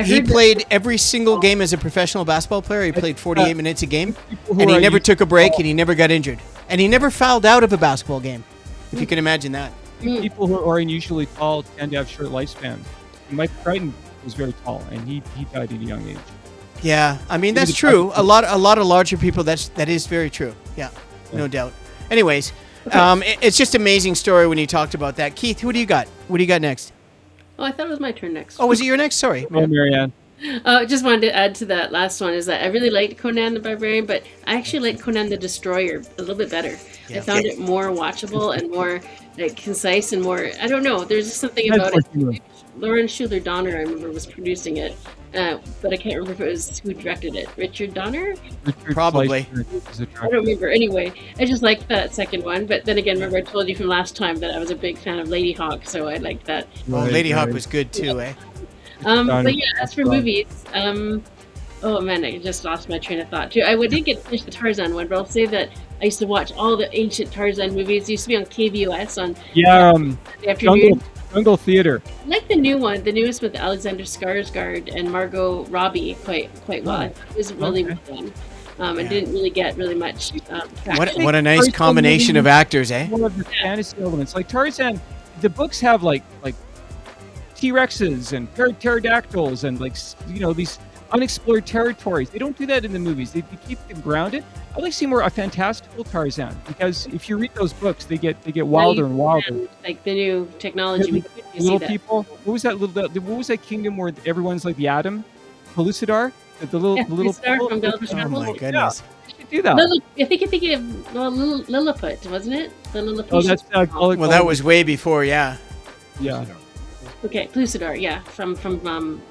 He played every single game as a professional basketball player. He played 48 minutes a game, and he never took a break, and he never got injured. And he never fouled out of a basketball game, if you can imagine that. People who are unusually tall tend to have short lifespans. Mike Crichton was very tall, and he died at a young age. Yeah, I mean, that's true. A lot of larger people, that is very true. Yeah, no doubt. Anyways, it's just an amazing story when you talked about that. Keith, who do you got? What do you got next? Oh, I thought it was my turn next. Oh, was it your next? Sorry. Oh, Marianne. Just wanted to add to that last one is that I really liked Conan the Barbarian, but I actually liked Conan the Destroyer a little bit better. Yeah. I found it more watchable and more concise and more, I don't know, there's just something about it. Lauren Schuler Donner, I remember, was producing it, but I can't remember if it was who directed it. Richard Donner? Probably. I don't remember. Anyway, I just liked that second one, but then again, remember I told you from last time that I was a big fan of Lady Hawk, so I liked that. Well, Lady Hawk was good too, eh? But yeah, as for movies, oh man, I just lost my train of thought too. I did get to finish the Tarzan one, but I'll say that I used to watch all the ancient Tarzan movies. It used to be on KBOS on the afternoon. Jungle Theater. I like the new one, the newest with Alexander Skarsgård and Margot Robbie quite well. It was really well done. and didn't really get really much traction. What a nice Tarzan combination of movie actors, eh? One of the fantasy elements, like Tarzan, the books have like T-Rexes and pterodactyls and these unexplored territories. They don't do that in the movies. They keep them grounded. I'd like to see more a fantastical Tarzan, because if you read those books, they get wilder and wilder. Like the new technology, we could see Little that. people. What was that kingdom where everyone's like the atom? Pellucidar? The little Pellucidar people? from Gulliver's Oh Travels. my goodness. You should do that. I think you're thinking of Lilliput, wasn't it? The Lilliput. Oh, that's Well, that was way before, yeah. yeah. Okay, Pellucidar, yeah, from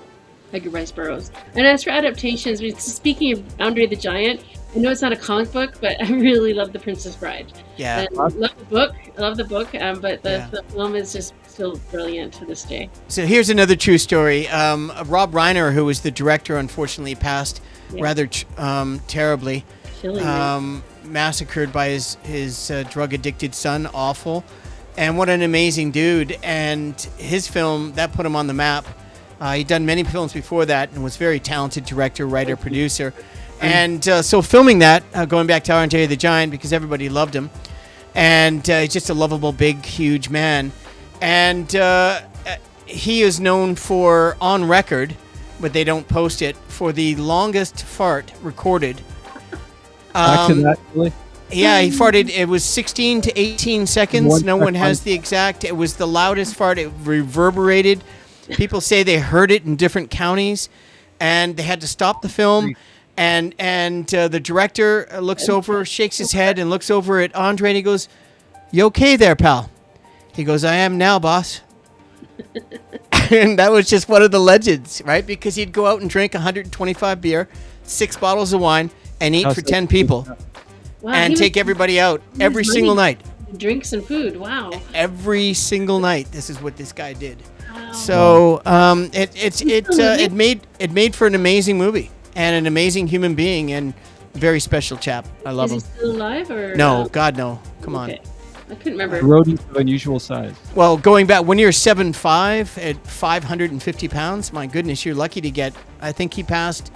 Edgar Rice Burroughs. And as for adaptations, speaking of Andre the Giant, I know it's not a comic book, but I really love The Princess Bride. Yeah. And love the book. I love the book, but the film is just still brilliant to this day. So here's another true story. Rob Reiner, who was the director, unfortunately passed rather terribly. Chilling. Massacred by his drug-addicted son. Awful. And what an amazing dude. And his film, that put him on the map. He'd done many films before that and was a very talented director, writer, producer. And so filming that, going back to Andre the Giant, because everybody loved him. And he's just a lovable, big, huge man. And he is known for, on record, but they don't post it, for the longest fart recorded. Accidentally. Yeah, he farted. It was 16 to 18 seconds. No one has the exact. It was the loudest fart. It reverberated. People say they heard it in different counties, and they had to stop the film. And the director looks over, shakes his head, and looks over at Andre, and he goes, "You okay there, pal?" He goes, "I am now, boss." And that was just one of the legends, right? Because he'd go out and drink 125 beer, 6 bottles of wine, and eat for 10 people. Wow, And take everybody out every single night. Drinks and food. Wow. Every single night. This is what this guy did. Wow. So it made for an amazing movie and an amazing human being and very special chap. I love him. Is he still alive or No, God no. Come on. Okay. I couldn't remember. Rodents of unusual size. Well, going back when you're 7'5" at 550 pounds, my goodness, you're lucky to get. I think he passed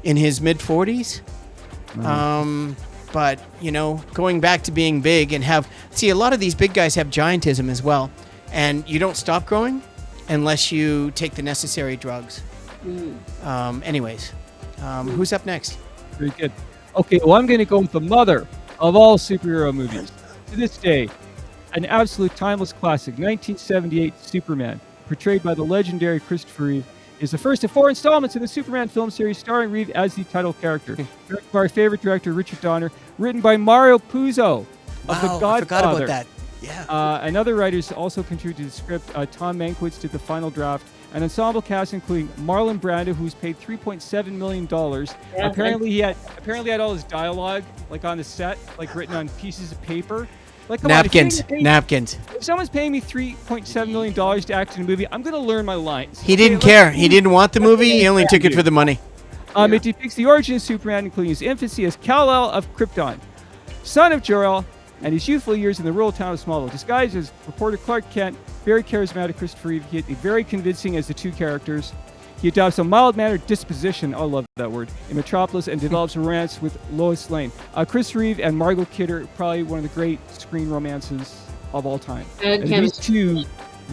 in his mid 40s. But going back to being big and a lot of these big guys have giantism as well, and you don't stop growing unless you take the necessary drugs. Anyways, who's up next? Very good. Okay, well, I'm going to go with the mother of all superhero movies. To this day, an absolute timeless classic, 1978 Superman, portrayed by the legendary Christopher Reeve, is the first of 4 installments in the Superman film series starring Reeve as the title character. Directed by our favorite director, Richard Donner, written by Mario Puzo of The Godfather. I forgot about that. Yeah. Another writers also contributed to the script. Tom Mankiewicz did the final draft. An ensemble cast including Marlon Brando, who was paid $3.7 million. Yeah, Apparently he had all his dialogue like on the set, like written on pieces of paper. Like, come Napkins. on, Napkins. if someone's paying me $3.7 million to act in a movie, I'm going to learn my lines. He didn't care. He didn't want the movie. He only took it for the money. It depicts the origin of Superman, including his infancy as Kal-El of Krypton, son of Jor-El, and his youthful years in the rural town of Smallville. Disguised as reporter Clark Kent, very charismatic Christopher Reeve, he is very convincing as the two characters. He adopts a mild-mannered disposition, I love that word, in Metropolis and develops a romance with Lois Lane. Chris Reeve and Margot Kidder, probably one of the great screen romances of all time. And these two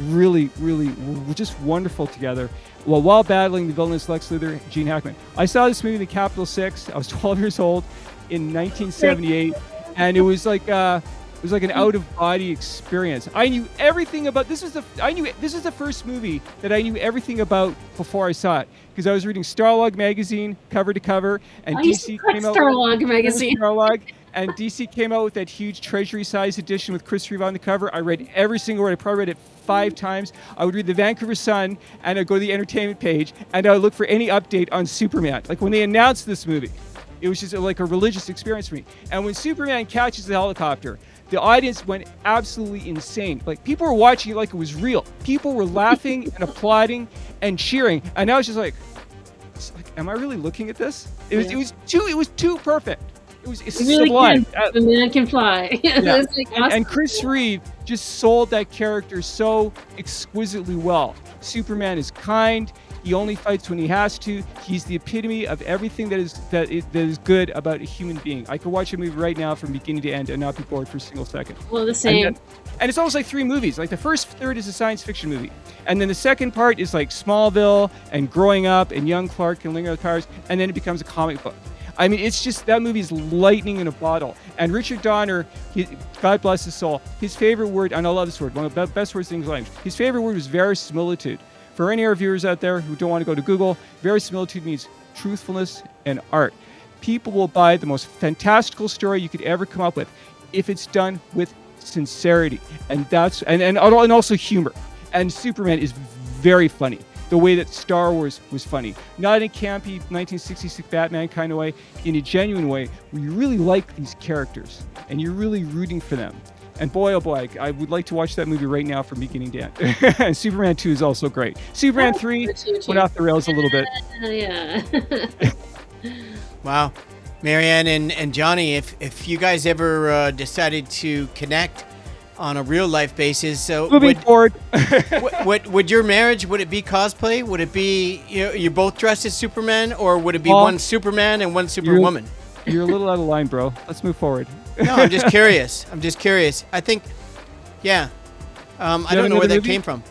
really, really were just wonderful together. Well, while battling the villainous Lex Luthor, Gene Hackman. I saw this movie, The Capital 6. I was 12 years old in 1978, and it was like an out-of-body experience. I knew everything about this is the first movie that I knew everything about before I saw it, because I was reading Starlog magazine cover to cover, and DC came out Starlog magazine. And DC came out with that huge treasury-size edition with Chris Reeve on the cover. I read every single word. I probably read it 5 times. I would read the Vancouver Sun, and I'd go to the entertainment page, and I would look for any update on Superman. Like when they announced this movie, it was just like a religious experience for me. And when Superman catches the helicopter, the audience went absolutely insane. Like, people were watching it like it was real. People were laughing and applauding and cheering. And I was just like, am I really looking at this? It was too perfect. It's really sublime. The man can fly. Yeah. Awesome. And Chris Reeve just sold that character so exquisitely well. Superman is kind. He only fights when he has to. He's the epitome of everything that is good about a human being. I could watch a movie right now from beginning to end and not be bored for a single second. Well, the same. And it's almost like 3 movies. Like the first third is a science fiction movie, and then the second part is like Smallville and growing up and young Clark and Lingard Powers, and then it becomes a comic book. I mean, it's just, that movie's lightning in a bottle. And Richard Donner, God bless his soul, his favorite word, and I love this word, one of the best words in English language, his favorite word was verisimilitude. For any of our viewers out there who don't want to go to Google, verisimilitude means truthfulness and art. People will buy the most fantastical story you could ever come up with if it's done with sincerity, and that's and also humor. And Superman is very funny, the way that Star Wars was funny, not in a campy 1966 Batman kind of way, in a genuine way where you really like these characters and you're really rooting for them. And boy, oh boy, I would like to watch that movie right now from beginning to end. And Superman 2 is also great. Superman 3 went off the rails a little bit. Yeah. Wow. Marianne and Johnny, if you guys ever decided to connect on a real life basis, so Moving forward. would your marriage, would it be cosplay? Would it be, you're both dressed as Superman, or would it be Paul, one Superman and one Superwoman? You're a little out of line, bro. Let's move forward. No, I'm just curious. I think, yeah. I don't know where that came from.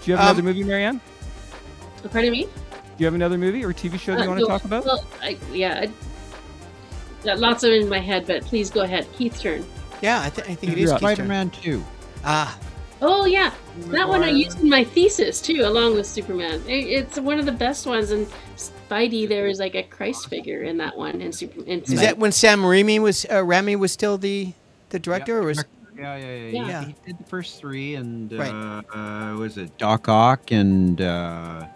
Do you have another movie, Marianne? Pardon me? Do you have another movie or TV show that you want to talk about? Well, I got lots of it in my head, but please go ahead. Keith's turn. Yeah, I think it is Spider-Man 2. Oh, yeah. That one I used in my thesis, too, along with Superman. It's one of the best ones, and Spidey, there is like a Christ figure in that one. In Is that when Sam Raimi was still the director? Or was... Yeah. He did the first 3, and was it Doc Ock and had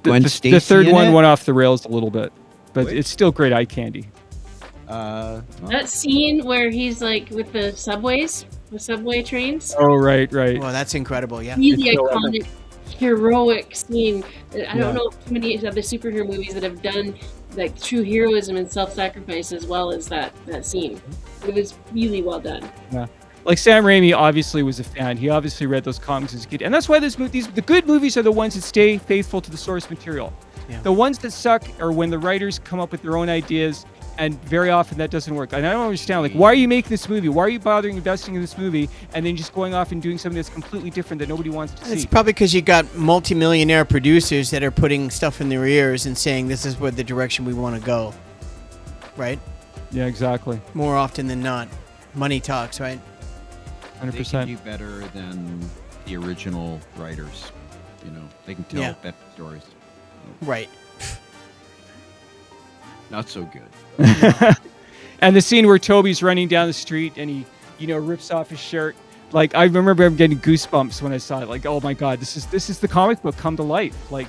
Gwen Stacy The third in one it? went off the rails a little bit, but it's still great eye candy. That scene where he's like with the subway trains. Oh, right. Well, that's incredible, yeah. Really iconic, heroic scene. I don't know too many other superhero movies that have done like true heroism and self-sacrifice as well as that scene. It was really well done. Yeah. Like Sam Raimi obviously was a fan. He obviously read those comics as a kid. And that's why the good movies are the ones that stay faithful to the source material. Yeah. The ones that suck are when the writers come up with their own ideas, and very often that doesn't work. And I don't understand, like, why are you making this movie? Why are you bothering investing in this movie and then just going off and doing something that's completely different that nobody wants to see? It's probably because you got multimillionaire producers that are putting stuff in their ears and saying this is where the direction we want to go. Right? Yeah, exactly. More often than not. Money talks, right? 100%. They can do better than the original writers. They can tell better stories. Right. Not so good. And the scene where Toby's running down the street and he, rips off his shirt. Like, I remember him getting goosebumps when I saw it. Like, oh my God, this is the comic book come to life. Like,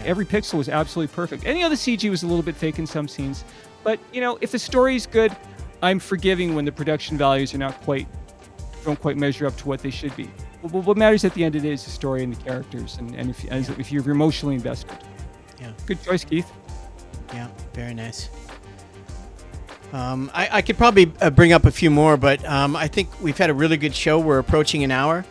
every pixel was absolutely perfect. Any other CG was a little bit fake in some scenes. But, if the story's good, I'm forgiving when the production values are don't quite measure up to what they should be. What matters at the end of the day is the story and the characters, and if you're emotionally invested. Yeah. Good choice, Keith. Yeah, very nice. I could probably bring up a few more, but I think we've had a really good show. We're approaching an hour.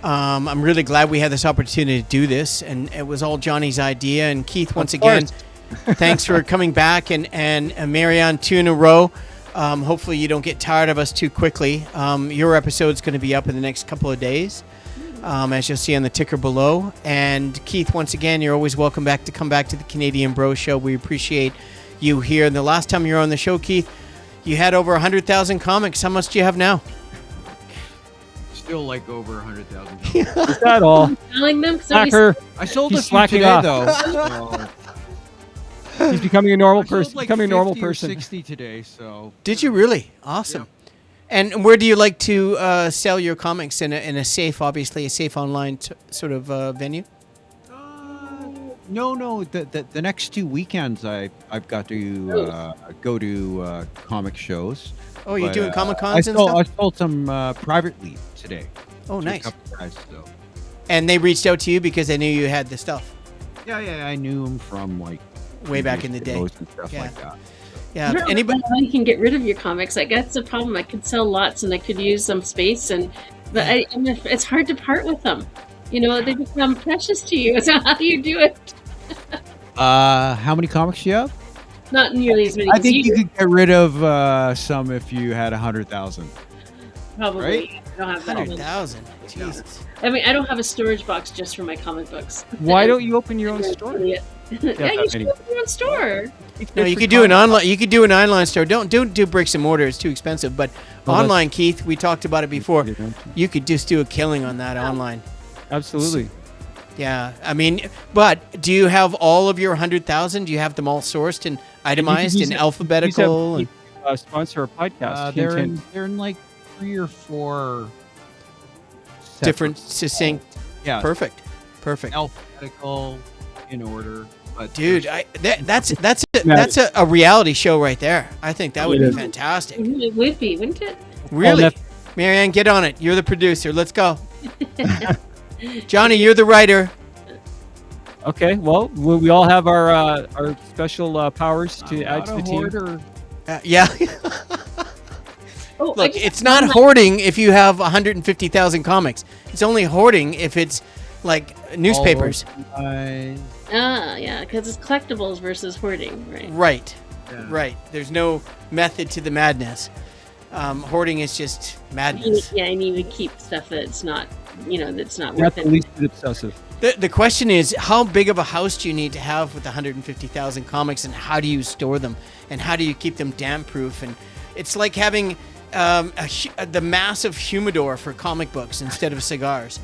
I'm really glad we had this opportunity to do this, and it was all Johnny's idea. And Keith, once again, thanks for coming back, and Marianne, 2 in a row. Hopefully you don't get tired of us too quickly. Your episode's going to be up in the next couple of days, as you'll see on the ticker below. And Keith, once again, you're always welcome back to come back to the Canadian Bro Show. We appreciate you here. And the last time you were on the show, Keith, you had over 100,000 comics. How much do you have now? Still like over 100,000. Is that all? Selling them? Hacker. I sold He's a few slacking today, off. though. He's becoming a normal person. Like Becoming a normal 50 or person. 60 today, so. Did you really? Awesome. Yeah. And where do you like to sell your comics in a safe, obviously a safe online sort of venue? No. The next 2 weekends I've got to go to comic shows. Oh, you're doing Comic Cons and stuff? I sold some privately today. Oh, nice. A couple guys, so. And they reached out to you because they knew you had the stuff. Yeah, I knew them from like way back in the day. And stuff like that. Yeah. I don't know how you can get rid of your comics. Like, that's the problem. I could sell lots and I could use some space, but it's hard to part with them. You know, they become precious to you. So how do you do it? How many comics do you have? Not nearly as many I as think you you. could get rid of some if you had 100,000. Probably. Right? I don't have that many. 100,000. Jesus. I mean, I don't have a storage box just for my comic books. Why don't you open your own store? Yeah, that you should many. open your own store. No, you could do an online. You could do an online store. Don't do bricks and mortar. It's too expensive. But online, Keith, we talked about it before. You could just do a killing on that online. Absolutely. Yeah, I mean, but do you have all of your 100,000? Do you have them all sourced and itemized and alphabetical? You sponsor a podcast. They're in like 3 or 4 Different, succinct. Yeah, Perfect. alphabetical in order. But Dude, that's a reality show right there. I think that would be fantastic. It would be, wouldn't it? Really, Marianne, get on it. You're the producer. Let's go. Johnny, you're the writer. Okay, well, we all have our special powers to add to the team. Yeah. Oh, Look, it's not hoarding if you have 150,000 comics. It's only hoarding if it's like newspapers. Yeah, because it's collectibles versus hoarding, right? Right. Yeah. Right. There's no method to the madness. Hoarding is just madness. Yeah, and you would keep stuff that's not, that's not Not worth the it. least bit obsessive. The question is, how big of a house do you need to have with 150,000 comics, and how do you store them, and how do you keep them damp-proof? And it's like having the massive humidor for comic books instead of cigars.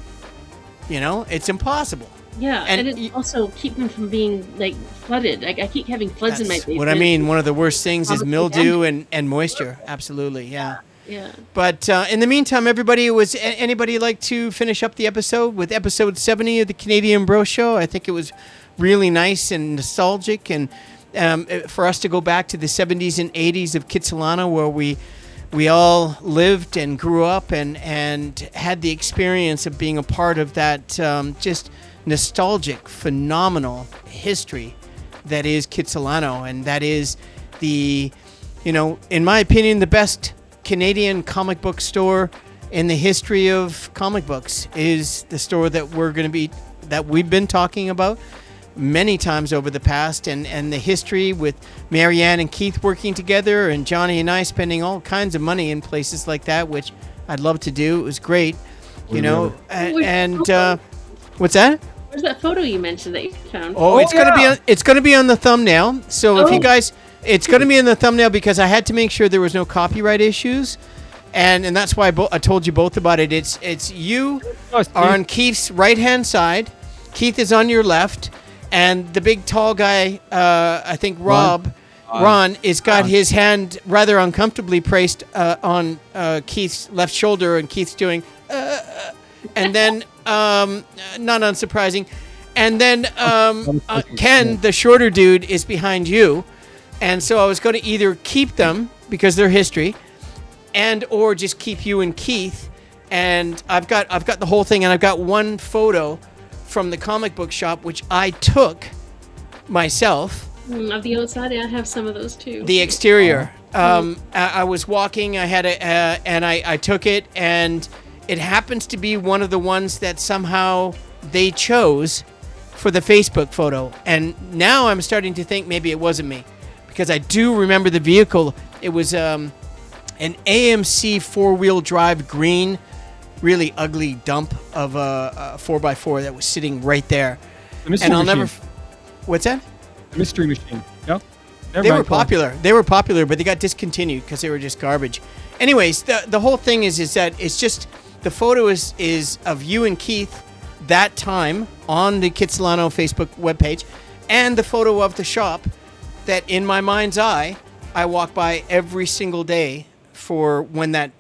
It's impossible. Yeah, and And it also keep them from being like flooded. I keep having floods in my basement. What I mean. One of the worst things is Comics mildew and moisture. Absolutely, yeah. Yeah. But in the meantime, everybody, anybody like to finish up the episode with episode 70 of the Canadian Bro Show? I think it was really nice and nostalgic, and for us to go back to the 70s and 80s of Kitsilano, where we all lived and grew up and had the experience of being a part of that just nostalgic, phenomenal history that is Kitsilano, and that is the, in my opinion, the best Canadian comic book store in the history of comic books is the store that we've been talking about many times over the past, and the history with Marianne and Keith working together, and Johnny and I spending all kinds of money in places like that, which I'd love to do. It was great, what's that? Where's that photo you mentioned that you found? It's gonna be on the thumbnail. So if you guys, it's gonna be in the thumbnail because I had to make sure there was no copyright issues, and that's why I told you both about it. It's you are on Keith's right hand side, Keith is on your left, and the big tall guy, I think Ron, has got his hand rather uncomfortably placed on Keith's left shoulder, and Keith's doing, and then, not unsurprising, and then Ken, the shorter dude, is behind you, and so I was going to either keep them because they're history, or just keep you and Keith, and I've got the whole thing, and I've got one photo from the comic book shop, which I took myself. Of the outside, I have some of those too. The exterior. I was walking. I had and I took it, and it happens to be one of the ones that somehow they chose for the Facebook photo. And now I'm starting to think maybe it wasn't me, because I do remember the vehicle. It was an AMC 4-wheel drive green, really ugly dump of a 4x4 that was sitting right there. And I'll never. What's that? Mystery Machine. No? They were popular. They were popular, but they got discontinued because they were just garbage. Anyways, the whole thing is that it's just the photo is of you and Keith that time on the Kitsilano Facebook webpage, and the photo of the shop that in my mind's eye I walk by every single day for when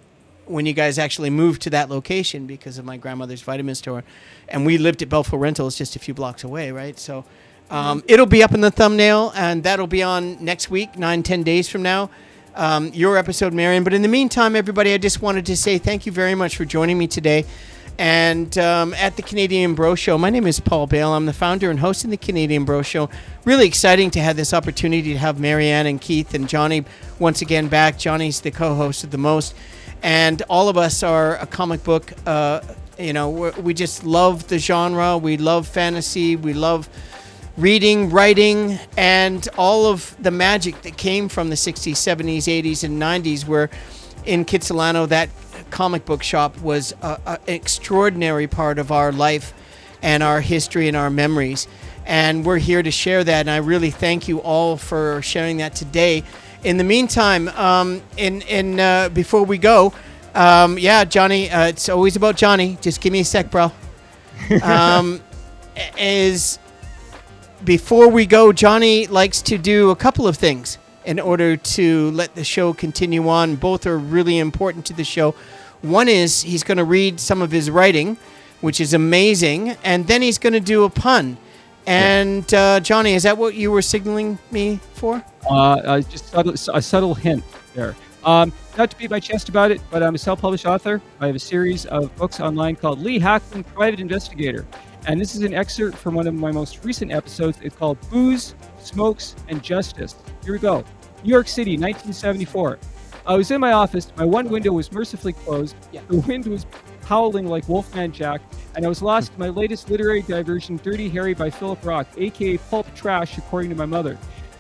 you guys actually moved to that location because of my grandmother's vitamin store, and we lived at Belfour Rentals just a few blocks away, right? So it'll be up in the thumbnail, and that'll be on next week, 9-10 days from now, your episode, Marianne. But in the meantime, everybody, I just wanted to say thank you very much for joining me today. And at the Canadian Bro Show, my name is Paul Bale. I'm the founder and host of the Canadian Bro Show. Really exciting to have this opportunity to have Marianne and Keith and Johnny once again back. Johnny's the co-host of The Most. And all of us are a comic book we just love the genre. We love fantasy. We love reading, writing, and all of the magic that came from the 60s, 70s, 80s, and 90s, where in Kitsilano, that comic book shop was an extraordinary part of our life and our history and our memories. And we're here to share that, and I really thank you all for sharing that today. In the meantime, before we go, Johnny, it's always about Johnny. Just give me a sec, bro. Before we go, Johnny likes to do a couple of things in order to let the show continue on. Both are really important to the show. One is he's going to read some of his writing, which is amazing, and then he's going to do a pun. And Johnny, is that what you were signaling me for? Just a subtle hint there. Not to beat my chest about it, but I'm a self-published author. I have a series of books online called Lee Hackman, Private Investigator. And this is an excerpt from one of my most recent episodes. It's called Booze, Smokes, and Justice. Here we go. New York City, 1974. I was in my office. My one window was mercifully closed. Yeah. The wind was howling like Wolfman Jack. And I was lost in my latest literary diversion, Dirty Harry by Philip Roth, a.k.a. pulp trash, according to my mother.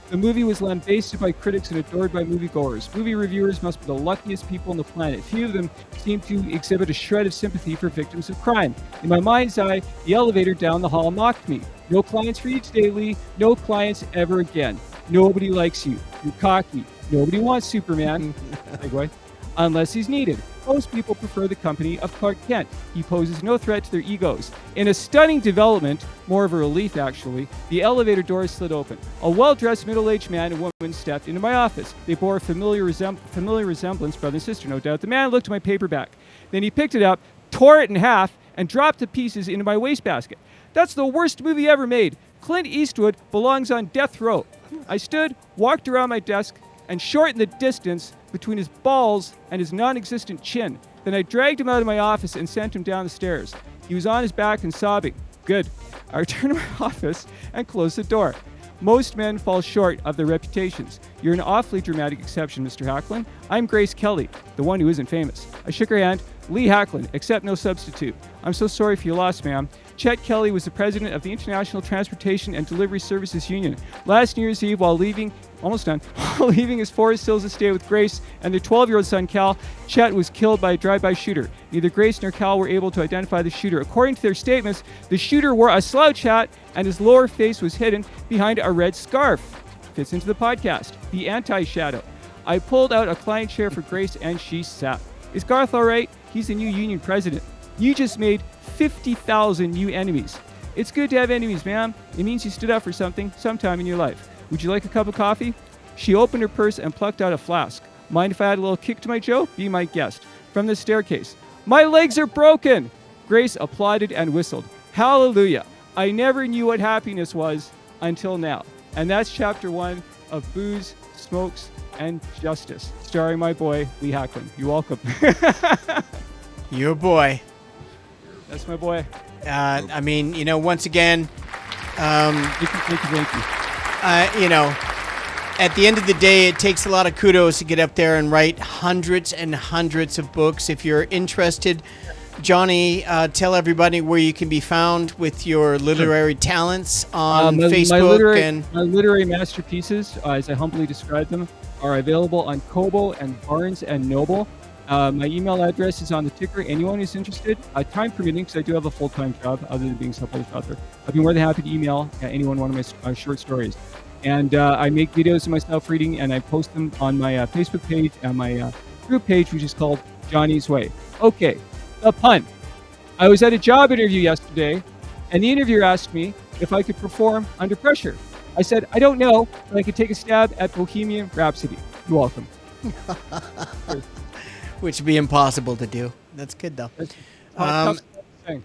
The movie was lambasted by critics and adored by moviegoers. Movie reviewers must be the luckiest people on the planet. Few of them seem to exhibit a shred of sympathy for victims of crime. In my mind's eye, the elevator down the hall mocked me. No clients for you today, Lee. No clients ever again. Nobody likes you. You're cocky. Nobody wants Superman. Segue. Unless he's needed. Most people prefer the company of Clark Kent. He poses no threat to their egos. In a stunning development, more of a relief actually, the elevator doors slid open. A well-dressed middle-aged man and woman stepped into my office. They bore a familiar resemblance, brother and sister, no doubt. The man looked at my paperback. Then he picked it up, tore it in half, and dropped the pieces into my wastebasket. That's the worst movie ever made. Clint Eastwood belongs on death row. I stood, walked around my desk, and shortened the distance between his balls and his non-existent chin. Then I dragged him out of my office and sent him down the stairs. He was on his back and sobbing. Good. I returned to my office and closed the door. Most men fall short of their reputations. You're an awfully dramatic exception, Mr. Hacklin. I'm Grace Kelly, the one who isn't famous. I shook her hand. Lee Hacklin, accept no substitute. I'm so sorry for your loss, ma'am. Chet Kelly was the president of the International Transportation and Delivery Services Union. Last New Year's Eve, while leaving his Forest Hills estate with Grace and their 12-year-old son, Cal, Chet was killed by a drive-by shooter. Neither Grace nor Cal were able to identify the shooter. According to their statements, the shooter wore a slouch hat and his lower face was hidden behind a red scarf. Fits into the podcast. The anti-shadow. I pulled out a client chair for Grace and she sat. Is Garth all right? He's the new union president. You just made 50,000 new enemies. It's good to have enemies, ma'am. It means you stood up for something sometime in your life. Would you like a cup of coffee? She opened her purse and plucked out a flask. Mind if I add a little kick to my joke? Be my guest. From the staircase. My legs are broken! Grace applauded and whistled. Hallelujah. I never knew what happiness was until now. And that's chapter 1 of Booze, Smokes, and Justice, starring my boy, Lee Hacklin. You're welcome. Your boy. That's my boy. Once again, Thank you. At the end of the day, it takes a lot of kudos to get up there and write hundreds and hundreds of books. If you're interested, Johnny, tell everybody where you can be found with your literary talents on Facebook. My literary masterpieces, as I humbly describe them, are available on Kobo and Barnes and Noble. My email address is on the ticker. Anyone who's interested, time permitting, because I do have a full-time job other than being a self-published author, I'd be more than happy to email anyone one of my short stories. And I make videos of myself reading, and I post them on my Facebook page and my group page, which is called Johnny's Way. Okay, a pun. I was at a job interview yesterday, and the interviewer asked me if I could perform under pressure. I said, I don't know, but I could take a stab at Bohemian Rhapsody. You're welcome. Which would be impossible to do. That's good, though. Tough thing.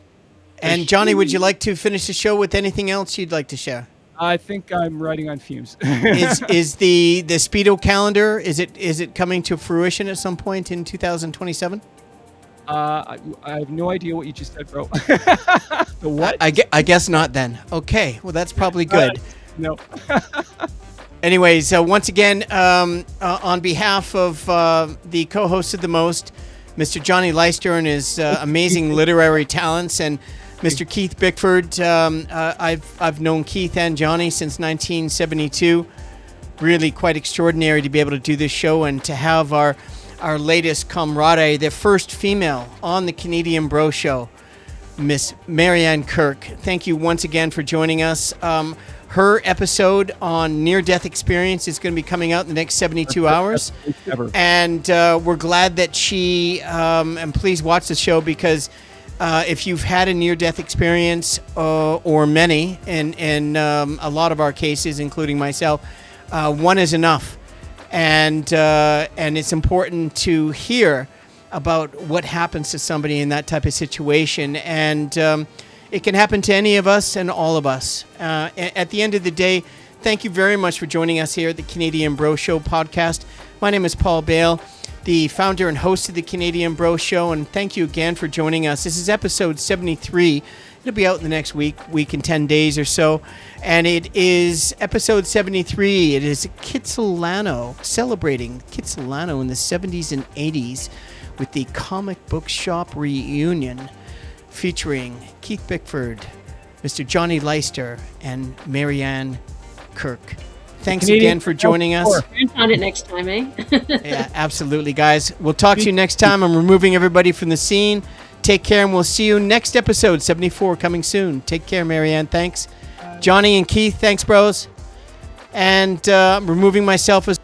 And Johnny, would you like to finish the show with anything else you'd like to share? I think I'm riding on fumes. Is the Speedo calendar, is it coming to fruition at some point in 2027? I have no idea what you just said, bro. The what? I guess not then. Okay, well, that's probably good. No. Anyways, once again, on behalf of the co-host of The Most, Mr. Johnny Leister and his amazing literary talents, and Mr. Keith Bickford. I've known Keith and Johnny since 1972. Really quite extraordinary to be able to do this show and to have our latest comrade, the first female on the Canadian Bro Show, Miss Marianne Kirk. Thank you once again for joining us. Her episode on near-death experience is going to be coming out in the next 72 hours. And we're glad that she, and please watch the show, because if you've had a near-death experience, or many, in a lot of our cases, including myself, one is enough. And it's important to hear about what happens to somebody in that type of situation. And it can happen to any of us and all of us. At the end of the day, thank you very much for joining us here at the Canadian Bro Show podcast. My name is Paul Bale, the founder and host of the Canadian Bro Show, and thank you again for joining us. This is episode 73. It'll be out in the next week and 10 days or so. And it is episode 73. It is Kitsilano, celebrating Kitsilano in the 70s and 80s with the comic book shop reunion, featuring Keith Bickford, Mr. Johnny Leister, and Marianne Kirk. Thanks again for joining us. On it next time, eh? Yeah, absolutely, guys. We'll talk to you next time. I'm removing everybody from the scene. Take care, and we'll see you next episode, 74, coming soon. Take care, Marianne. Thanks. Johnny and Keith, thanks, bros. And I'm removing myself as